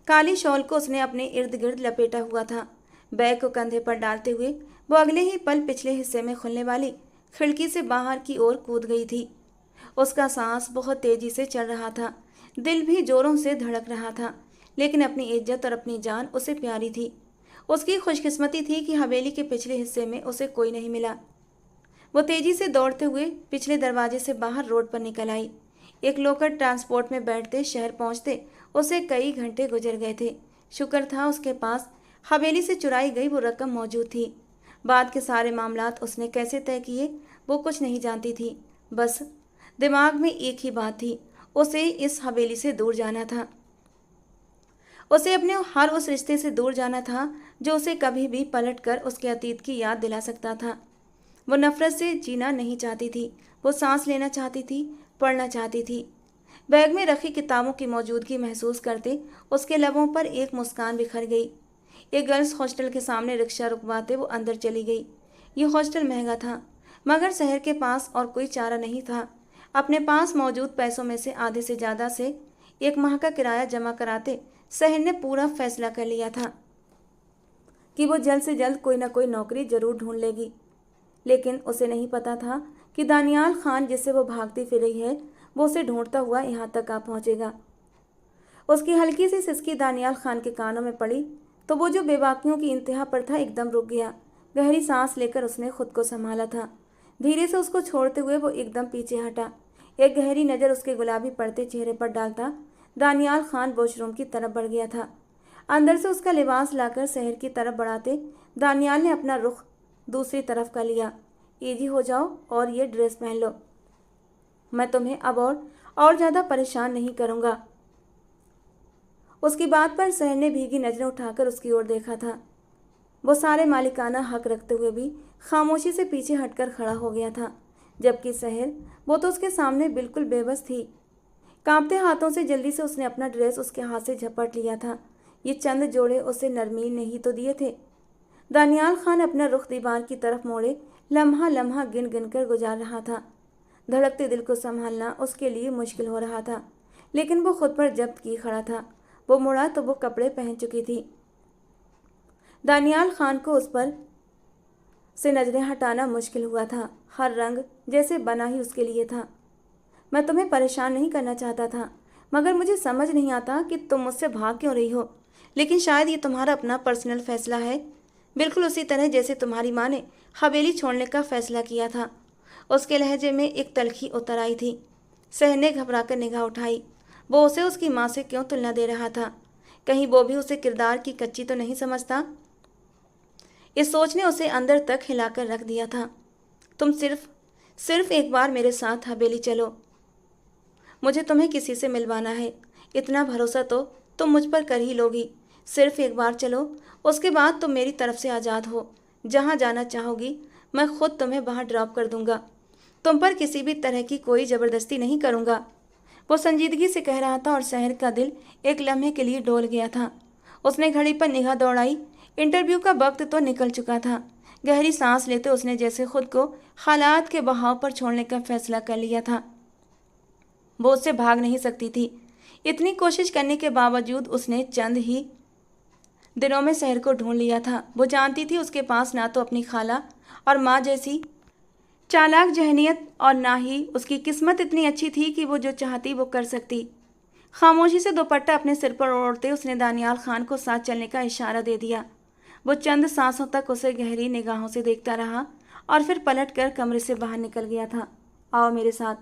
काली शॉल को उसने अपने इर्द गिर्द लपेटा हुआ था। बैग को कंधे पर डालते हुए वो अगले ही पल पिछले हिस्से में खुलने वाली खिड़की से बाहर की ओर कूद गई थी। उसका सांस बहुत तेजी से चल रहा था, दिल भी जोरों से धड़क रहा था, लेकिन अपनी इज्जत और अपनी जान उसे प्यारी थी। उसकी खुशकिस्मती थी कि हवेली के पिछले हिस्से में उसे कोई नहीं मिला। वो तेजी से दौड़ते हुए पिछले दरवाजे से बाहर रोड पर निकल आई। एक लोकल ट्रांसपोर्ट में बैठते शहर पहुंचते उसे कई घंटे गुजर गए थे। शुक्र था उसके पास हवेली से चुराई गई वो रकम मौजूद थी। बाद के सारे मामलात उसने कैसे तय किए वो कुछ नहीं जानती थी। बस दिमाग में एक ही बात थी, उसे इस हवेली से दूर जाना था। उसे अपने हर उस रिश्ते से दूर जाना था जो उसे कभी भी पलटकर उसके अतीत की याद दिला सकता था। वो नफरत से जीना नहीं चाहती थी। वो सांस लेना चाहती थी, पढ़ना चाहती थी। बैग में रखी किताबों की मौजूदगी महसूस करते उसके लबों पर एक मुस्कान बिखर गई। एक गर्ल्स हॉस्टल के सामने रिक्शा रुकवाते वो अंदर चली गई। ये हॉस्टल महंगा था, मगर शहर के पास और कोई चारा नहीं था। अपने पास मौजूद पैसों में से आधे से ज़्यादा से 1 माह का किराया जमा कराते शहर ने पूरा फैसला कर लिया था कि वो जल्द से जल्द कोई ना कोई नौकरी जरूर ढूंढ लेगी। लेकिन उसे नहीं पता था कि दानियाल खान जिससे वो भागती फिर रही है, वो उसे ढूंढता हुआ यहाँ तक आ पहुँचेगा। उसकी हल्की सी सिसकी दानियाल खान के कानों में पड़ी तो वो जो बेबाकियों की इंतहा पर था एकदम रुक गया। गहरी सांस लेकर उसने खुद को संभाला था। धीरे से उसको छोड़ते हुए वो एकदम पीछे हटा। एक गहरी नज़र उसके गुलाबी पड़ते चेहरे पर डालता दानियाल खान वॉशरूम की तरफ बढ़ गया था। अंदर से उसका लिबास लाकर शहर की तरफ बढ़ाते दानियाल ने अपना रुख दूसरी तरफ कर लिया। इजी हो जाओ और ये ड्रेस पहन लो, मैं तुम्हें अब और ज़्यादा परेशान नहीं करूँगा। उसकी बात पर शहर ने भीगी नज़रें उठाकर उसकी ओर देखा था। वो सारे मालिकाना हक रखते हुए भी खामोशी से पीछे हटकर खड़ा हो गया था, जबकि शहर वो तो उसके सामने बिल्कुल बेबस थी। कांपते हाथों से जल्दी से उसने अपना ड्रेस उसके हाथ से झपट लिया था। ये चंद जोड़े उसे नरमीन ने ही तो दिए थे। दानियाल खान अपना रुख दीवार की तरफ मोड़े लम्हा लम्हा गिन गिन कर गुजार रहा था। धड़कते दिल को संभालना उसके लिए मुश्किल हो रहा था, लेकिन वो खुद पर जब्त की खड़ा था। वो मुड़ा तो वो कपड़े पहन चुकी थी। दानियाल खान को उस पर से नजरें हटाना मुश्किल हुआ था। हर रंग जैसे बना ही उसके लिए था। मैं तुम्हें परेशान नहीं करना चाहता था, मगर मुझे समझ नहीं आता कि तुम मुझसे भाग क्यों रही हो। लेकिन शायद ये तुम्हारा अपना पर्सनल फैसला है, बिल्कुल उसी तरह जैसे तुम्हारी माँ ने हवेली छोड़ने का फैसला किया था। उसके लहजे में एक तलखी उतर आई थी। शहर ने घबरा कर निगाह उठाई। वो उसे उसकी माँ से क्यों तुलना दे रहा था? कहीं वो भी उसे किरदार की कच्ची तो नहीं समझता? इस सोच ने उसे अंदर तक हिलाकर रख दिया था। तुम सिर्फ एक बार मेरे साथ हवेली चलो, मुझे तुम्हें किसी से मिलवाना है। इतना भरोसा तो तुम मुझ पर कर ही लोगी। सिर्फ एक बार चलो, उसके बाद तुम मेरी तरफ से आज़ाद हो। जहाँ जाना चाहोगी मैं खुद तुम्हें वहाँ ड्रॉप कर दूंगा। तुम पर किसी भी तरह की कोई ज़बरदस्ती नहीं करूँगा। वो संजीदगी से कह रहा था और शहर का दिल एक लम्हे के लिए डोल गया था। उसने घड़ी पर निगाह दौड़ाई। इंटरव्यू का वक्त तो निकल चुका था। गहरी सांस लेते उसने जैसे खुद को हालात के बहाव पर छोड़ने का फैसला कर लिया था। वो उससे भाग नहीं सकती थी। इतनी कोशिश करने के बावजूद उसने चंद ही दिनों में शहर को ढूंढ लिया था। वो जानती थी उसके पास ना तो अपनी खाला और माँ जैसी चालाक जहनियत और ना ही उसकी किस्मत इतनी अच्छी थी कि वो जो चाहती वो कर सकती। खामोशी से दुपट्टा अपने सिर पर ओढ़ते उसने दानियाल खान को साथ चलने का इशारा दे दिया। वो चंद सांसों तक उसे गहरी निगाहों से देखता रहा और फिर पलटकर कमरे से बाहर निकल गया था। आओ मेरे साथ।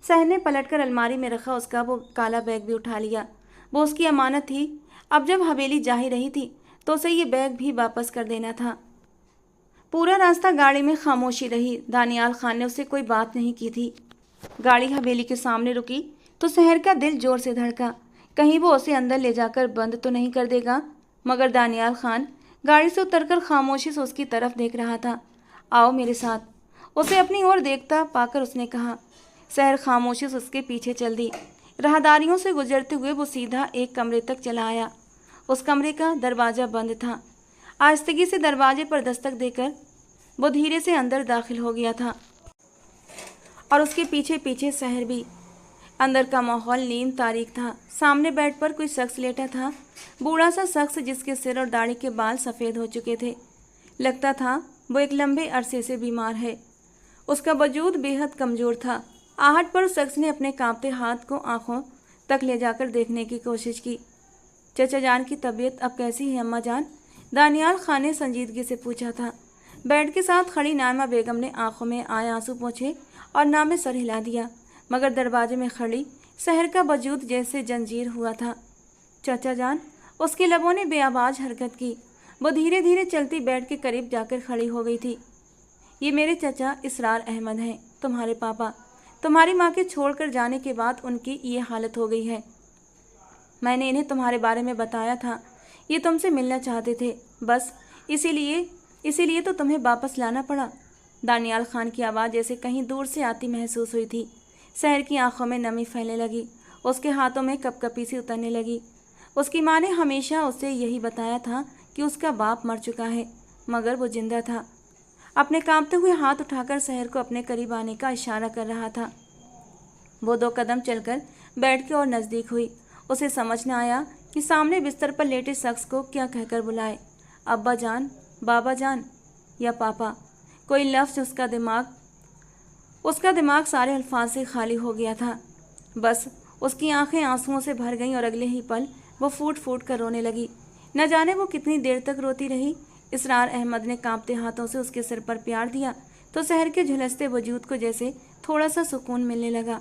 शहर ने पलटकर अलमारी में रखा उसका वो काला बैग भी उठा लिया। वो उसकी अमानत थी। अब जब हवेली जा ही रही थी तो उसे ये बैग भी वापस कर देना था। पूरा रास्ता गाड़ी में खामोशी रही। दानियाल खान ने उससे कोई बात नहीं की थी। गाड़ी हवेली के सामने रुकी तो शहर का दिल जोर से धड़का। कहीं वो उसे अंदर ले जाकर बंद तो नहीं कर देगा। मगर दानियाल खान गाड़ी से उतरकर खामोशी से उसकी तरफ देख रहा था। आओ मेरे साथ। उसे अपनी ओर देखता पाकर उसने कहा। शहर खामोशी से उसके पीछे चल दी। राहदारियों से गुजरते हुए वो सीधा एक कमरे तक चला आया। उस कमरे का दरवाज़ा बंद था। आहिस्तगी से दरवाजे पर दस्तक देकर वो धीरे से अंदर दाखिल हो गया था और उसके पीछे पीछे शहर भी। अंदर का माहौल नीम तारीख था। सामने बेड पर कोई शख्स लेटा था। बूढ़ा सा शख्स जिसके सिर और दाढ़ी के बाल सफ़ेद हो चुके थे। लगता था वो एक लंबे अरसे से बीमार है। उसका वजूद बेहद कमज़ोर था। आहट पर उस शख्स ने अपने कांपते हाथ को आंखों तक ले जाकर देखने की कोशिश की। चचा जान की तबीयत अब कैसी है अम्मा जान? दानियाल खान ने संजीदगी से पूछा था। बेड के साथ खड़ी नायमा बेगम ने आंखों में आए आंसू पोंछे और ना में सर हिला दिया। मगर दरवाजे में खड़ी शहर का वजूद जैसे जंजीर हुआ था। चाचा जान। उसके लबों ने बेआवाज हरकत की। वो धीरे धीरे चलती बेड के करीब जाकर खड़ी हो गई थी। ये मेरे चाचा इसरार अहमद हैं, तुम्हारे पापा। तुम्हारी माँ के छोड़कर जाने के बाद उनकी ये हालत हो गई है। मैंने इन्हें तुम्हारे बारे में बताया था। ये तुमसे मिलना चाहते थे, बस इसीलिए तो तुम्हें वापस लाना पड़ा। दानियाल खान की आवाज़ जैसे कहीं दूर से आती महसूस हुई थी। शहर की आंखों में नमी फैलने लगी। उसके हाथों में कपकपी सी उतरने लगी। उसकी माँ ने हमेशा उसे यही बताया था कि उसका बाप मर चुका है, मगर वो जिंदा था। अपने कांपते हुए हाथ उठाकर शहर को अपने करीब आने का इशारा कर रहा था। वो 2 कदम चलकर बेड के और नज़दीक हुई। उसे समझ न आया कि सामने बिस्तर पर लेटे शख्स को क्या कहकर बुलाए। अब्बा जान, बाबा जान या पापा। कोई लफ्ज़ उसका दिमाग सारे अल्फाज से खाली हो गया था। बस उसकी आंखें आंसुओं से भर गईं और अगले ही पल वो फूट फूट कर रोने लगी। न जाने वो कितनी देर तक रोती रही। इसरार अहमद ने कांपते हाथों से उसके सिर पर प्यार दिया तो शहर के झुलसते वजूद को जैसे थोड़ा सा सुकून मिलने लगा।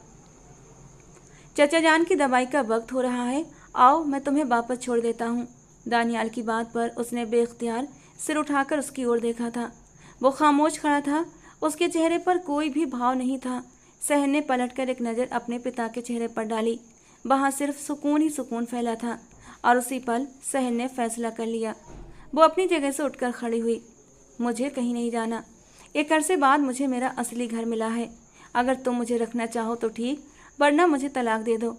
चचा जान की दवाई का वक्त हो रहा है, आओ मैं तुम्हें वापस छोड़ देता हूँ। दानियाल की बात पर उसने बेख्तियार सिर उठाकर उसकी ओर देखा था। वो खामोश खड़ा था। उसके चेहरे पर कोई भी भाव नहीं था। शहर ने पलटकर एक नज़र अपने पिता के चेहरे पर डाली। वहाँ सिर्फ सुकून ही सुकून फैला था और उसी पल शहर ने फैसला कर लिया। वो अपनी जगह से उठकर खड़ी हुई। मुझे कहीं नहीं जाना। एक अरसे बाद मुझे मेरा असली घर मिला है। अगर तुम मुझे रखना चाहो तो ठीक, वरना मुझे तलाक दे दो।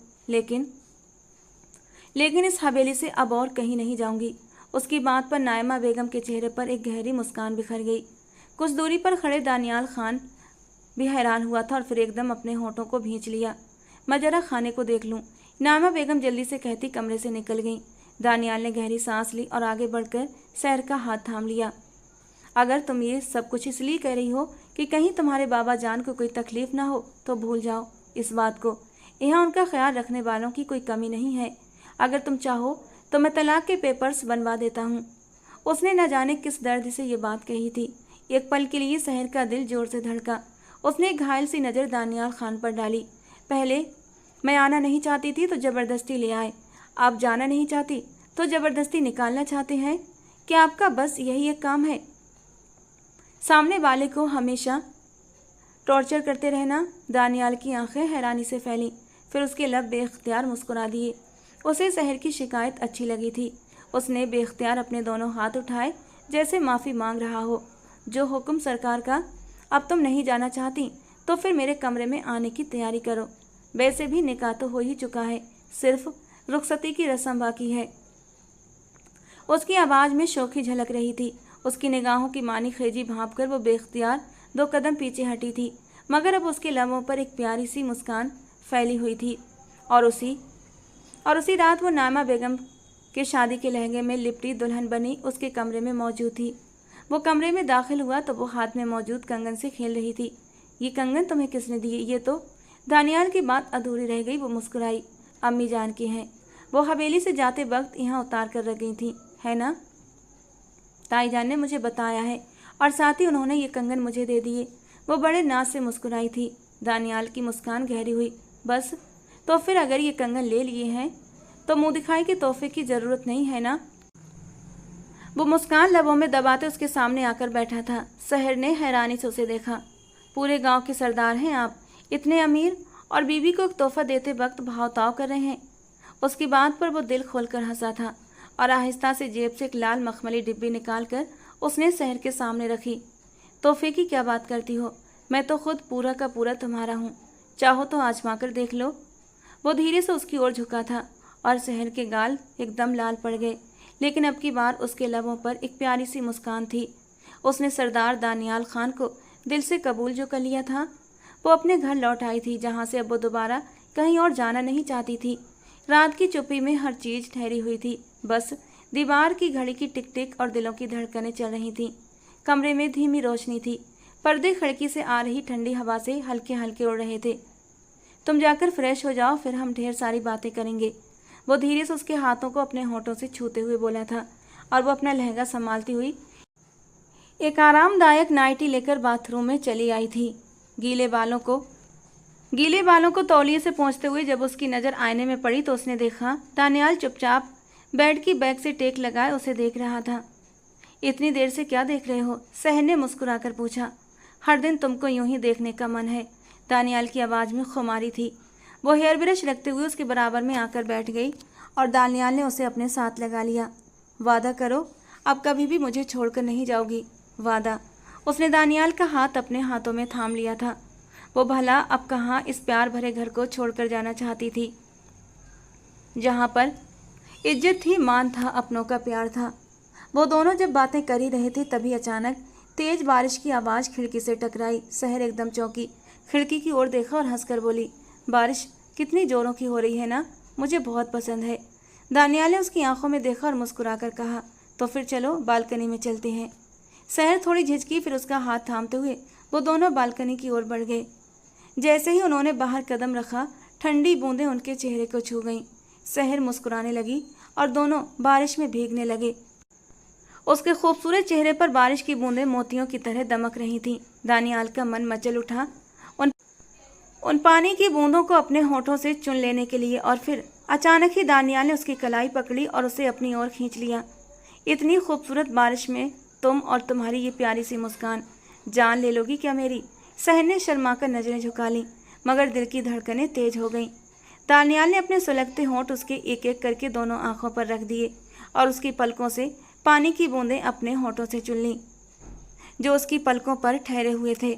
लेकिन इस हवेली से अब और कहीं नहीं जाऊंगी। उसकी बात पर नायमा बेगम के चेहरे पर एक गहरी मुस्कान बिखर गई। कुछ दूरी पर खड़े दानियाल खान भी हैरान हुआ था और फिर एकदम अपने होठों को भींच लिया। मैं जरा खाने को देख लूं, नायमा बेगम जल्दी से कहती कमरे से निकल गई। दानियाल ने गहरी सांस ली और आगे बढ़कर शहर का हाथ थाम लिया। अगर तुम ये सब कुछ इसलिए कह रही हो कि कहीं तुम्हारे बाबा जान को कोई तकलीफ ना हो तो भूल जाओ इस बात को। यहाँ उनका ख्याल रखने वालों की कोई कमी नहीं है। अगर तुम चाहो तो मैं तलाक के पेपर्स बनवा देता हूँ। उसने न जाने किस दर्द से ये बात कही थी। एक पल के लिए शहर का दिल जोर से धड़का। उसने एक घायल सी नज़र दानियाल खान पर डाली। पहले मैं आना नहीं चाहती थी तो ज़बरदस्ती ले आए, आप जाना नहीं चाहती तो ज़बरदस्ती निकालना चाहते हैं। क्या आपका बस यही एक काम है? सामने वाले को हमेशा टॉर्चर करते रहना। दानियाल की आंखें हैरानी से फैली, फिर उसके लब बेख्तियार मुस्कुरा दिए। उसे शहर की शिकायत अच्छी लगी थी। उसने बेख्तियार अपने दोनों हाथ उठाए, जैसे माफ़ी मांग रहा हो। जो हुक्म सरकार का। अब तुम नहीं जाना चाहती तो फिर मेरे कमरे में आने की तैयारी करो। वैसे भी निकाह तो हो ही चुका है, सिर्फ रुखसती की रस्म बाकी है। उसकी आवाज़ में शोखी झलक रही थी। उसकी निगाहों की मानी खेजी भांप कर वो बेख्तियार 2 कदम पीछे हटी थी, मगर अब उसके लबों पर एक प्यारी सी मुस्कान फैली हुई थी। और उसी रात वो नामा बेगम के शादी के लहंगे में लिपटी दुल्हन बनी उसके कमरे में मौजूद थी। वो कमरे में दाखिल हुआ तो वो हाथ में मौजूद कंगन से खेल रही थी। ये कंगन तुम्हें किसने दिए? ये तो दानियाल की बात अधूरी रह गई। वो मुस्कुराई। अम्मी जान की हैं, वो हवेली से जाते वक्त यहाँ उतार कर रख गई थी, है ना? ताई जान ने मुझे बताया है, और साथ ही उन्होंने ये कंगन मुझे दे दिए। वो बड़े नाज से मुस्कुराई थी। दानियाल की मुस्कान गहरी हुई। बस, तो फिर अगर ये कंगन ले लिए हैं तो मुंह दिखाई के तोहफे की ज़रूरत नहीं है ना? वो मुस्कान लबों में दबाते उसके सामने आकर बैठा था। शहर ने हैरानी से उसे देखा। पूरे गांव के सरदार हैं आप, इतने अमीर, और बीवी को एक तोहफा देते वक्त भाव-ताव कर रहे हैं। उसकी बात पर वो दिल खोलकर हंसा था और आहिस्ता से जेब से एक लाल मखमली डिब्बी निकालकर उसने शहर के सामने रखी। तोहफे की क्या बात करती हो? मैं तो खुद पूरा का पूरा तुम्हारा हूँ, चाहो तो आजमा कर देख लो। वो धीरे से उसकी ओर झुका था और शहर के गाल एकदम लाल पड़ गए, लेकिन अब की बार उसके लबों पर एक प्यारी सी मुस्कान थी। उसने सरदार दानियाल खान को दिल से कबूल जो कर लिया था। वो अपने घर लौट आई थी, जहाँ से अब वो दोबारा कहीं और जाना नहीं चाहती थी। रात की चुप्पी में हर चीज़ ठहरी हुई थी। बस दीवार की घड़ी की टिक टिक और दिलों की धड़कनें चल रही थीं। कमरे में धीमी रोशनी थी। पर्दे खिड़की से आ रही ठंडी हवा से हल्के हल्के उड़ रहे थे। तुम जाकर फ्रेश हो जाओ, फिर हम ढेर सारी बातें करेंगे। वो धीरे से उसके हाथों को अपने होठों से छूते हुए बोला था, और वो अपना लहंगा संभालती हुई एक आरामदायक नाइटी लेकर बाथरूम में चली आई थी। गीले बालों को तौलिए से पोंछते हुए जब उसकी नज़र आईने में पड़ी तो उसने देखा दानियाल चुपचाप बेड की बैग से टेक लगाए उसे देख रहा था। इतनी देर से क्या देख रहे हो? शहर ने मुस्कुराकर पूछा। हर दिन तुमको यूं ही देखने का मन है। दानियाल की आवाज़ में खुमारी थी। वो हेयर ब्रश रखते हुए उसके बराबर में आकर बैठ गई और दानियाल ने उसे अपने साथ लगा लिया। वादा करो, अब कभी भी मुझे छोड़कर नहीं जाओगी। वादा। उसने दानियाल का हाथ अपने हाथों में थाम लिया था। वो भला अब कहाँ इस प्यार भरे घर को छोड़कर जाना चाहती थी, जहाँ पर इज्जत थी, मान था, अपनों का प्यार था। वो दोनों जब बातें कर ही रहे थे तभी अचानक तेज बारिश की आवाज़ खिड़की से टकराई। शहर एकदम चौंकी, खिड़की की ओर देखा और हंसकर बोली, बारिश कितनी जोरों की हो रही है ना? मुझे बहुत पसंद है। दानियाल ने उसकी आंखों में देखा और मुस्कुराकर कहा, तो फिर चलो बालकनी में चलते हैं। शहर थोड़ी झिझकी, फिर उसका हाथ थामते हुए वो दोनों बालकनी की ओर बढ़ गए। जैसे ही उन्होंने बाहर कदम रखा, ठंडी बूंदें उनके चेहरे को छू गईं। शहर मुस्कुराने लगी और दोनों बारिश में भीगने लगे। उसके खूबसूरत चेहरे पर बारिश की बूंदें मोतियों की तरह दमक रही थीं। दानियाल का मन मचल उठा उन पानी की बूंदों को अपने होठों से चुन लेने के लिए, और फिर अचानक ही दानियाल ने उसकी कलाई पकड़ी और उसे अपनी ओर खींच लिया। इतनी खूबसूरत बारिश में तुम और तुम्हारी ये प्यारी सी मुस्कान, जान ले लोगी क्या मेरी? शहर ने शर्माकर नजरें झुका लीं, मगर दिल की धड़कनें तेज हो गईं। दानियाल ने अपने सुलगते होंठ उसके एक एक करके दोनों आंखों पर रख दिए और उसकी पलकों से पानी की बूंदें अपने होठों से चुन लीं, जो उसकी पलकों पर ठहरे हुए थे।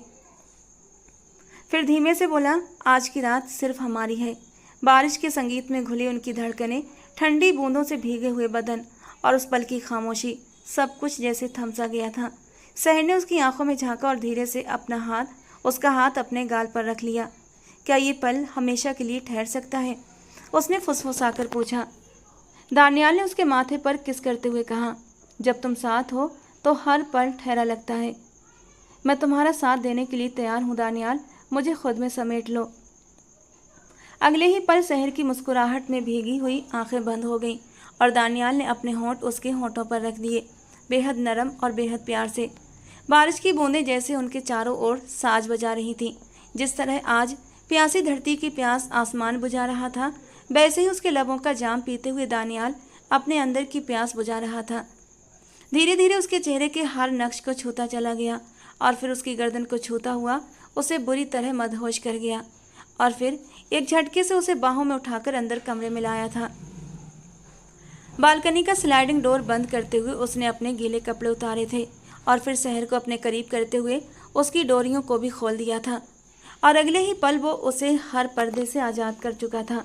फिर धीमे से बोला, आज की रात सिर्फ हमारी है। बारिश के संगीत में घुली उनकी धड़कनें, ठंडी बूंदों से भीगे हुए बदन और उस पल की खामोशी, सब कुछ जैसे थम सा गया था। शहर ने उसकी आंखों में झांका और धीरे से उसका हाथ अपने गाल पर रख लिया। क्या ये पल हमेशा के लिए ठहर सकता है? उसने फुसफुसाकर पूछा। दानियाल ने उसके माथे पर किस करते हुए कहा, जब तुम साथ हो तो हर पल ठहरा लगता है। मैं तुम्हारा साथ देने के लिए तैयार हूँ दानियाल, मुझे खुद में समेट लो। अगले ही पल शहर की मुस्कुराहट में भीगी हुई आंखें बंद हो गईं और दानियाल ने अपने होंठ उसके होंठों पर रख दिए, बेहद नरम और बेहद प्यार से। बारिश की बूंदें जैसे उनके चारों ओर साज बजा रही थीं। जिस तरह आज प्यासी धरती की प्यास आसमान बुझा रहा था, वैसे ही उसके लबों का जाम पीते हुए दानियाल अपने अंदर की प्यास बुझा रहा था। धीरे धीरे उसके चेहरे के हर नक्श को छूता चला गया और फिर उसकी गर्दन को छूता हुआ उसे बुरी तरह मदहोश कर गया और फिर एक झटके से उसे बाहों में उठाकर अंदर कमरे में लाया था। बालकनी का स्लाइडिंग डोर बंद करते हुए उसने अपने गीले कपड़े उतारे थे और फिर शहर को अपने करीब करते हुए उसकी डोरियों को भी खोल दिया था और अगले ही पल वो उसे हर पर्दे से आज़ाद कर चुका था।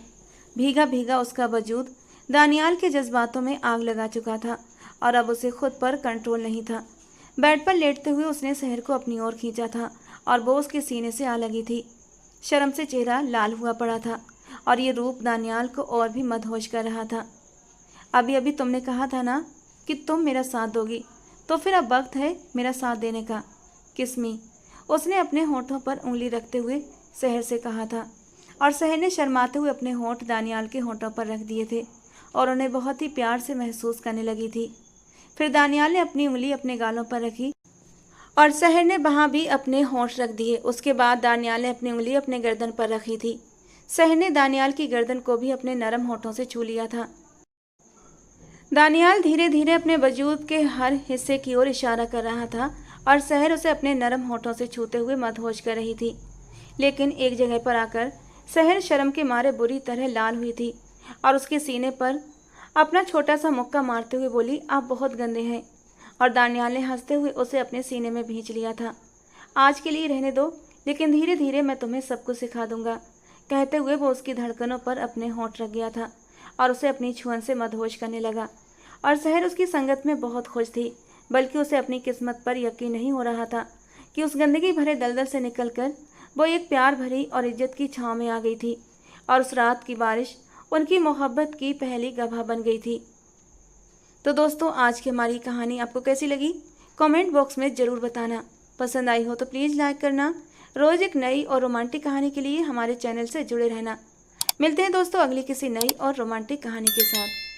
भीगा भीगा उसका वजूद दानियाल के जज्बातों में आग लगा चुका था और अब उसे खुद पर कंट्रोल नहीं था। बेड पर लेटते हुए उसने शहर को अपनी ओर खींचा था और वो उसके सीने से आ लगी थी। शर्म से चेहरा लाल हुआ पड़ा था और ये रूप दानियाल को और भी मदहोश कर रहा था। अभी अभी तुमने कहा था ना कि तुम मेरा साथ दोगी, तो फिर अब वक्त है मेरा साथ देने का। किस्मी, उसने अपने होठों पर उंगली रखते हुए शहर से कहा था और शहर ने शर्माते हुए अपने होठ दानियाल के होठों पर रख दिए थे और उन्हें बहुत ही प्यार से महसूस करने लगी थी। फिर दानियाल ने अपनी उंगली अपने गालों पर रखी और शहर ने वहाँ भी अपने होठ रख दिए। उसके बाद दानियाल ने अपनी उंगली अपने गर्दन पर रखी थी। शहर ने दानियाल की गर्दन को भी अपने नरम होठों से छू लिया था। दानियाल धीरे धीरे अपने वजूद के हर हिस्से की ओर इशारा कर रहा था और शहर उसे अपने नरम होठों से छूते हुए मदहोश कर रही थी। लेकिन एक जगह पर आकर शहर शर्म के मारे बुरी तरह लाल हुई थी और उसके सीने पर अपना छोटा सा मुक्का मारते हुए बोली, आप बहुत गंदे हैं। और दानियाल ने हंसते हुए उसे अपने सीने में भींच लिया था। आज के लिए रहने दो, लेकिन धीरे धीरे मैं तुम्हें सब कुछ सिखा दूंगा। कहते हुए वो उसकी धड़कनों पर अपने होंठ रख गया था और उसे अपनी छुअन से मदहोश करने लगा। और शहर उसकी संगत में बहुत खुश थी, बल्कि उसे अपनी किस्मत पर यकीन नहीं हो रहा था कि उस गंदगी भरे दलदल से निकलकर वो एक प्यार भरी और इज्जत की छाँव में आ गई थी और उस रात की बारिश उनकी मोहब्बत की पहली गवाह बन गई थी। तो दोस्तों, आज की हमारी कहानी आपको कैसी लगी कमेंट बॉक्स में ज़रूर बताना। पसंद आई हो तो प्लीज़ लाइक करना। रोज़ एक नई और रोमांटिक कहानी के लिए हमारे चैनल से जुड़े रहना। मिलते हैं दोस्तों अगली किसी नई और रोमांटिक कहानी के साथ।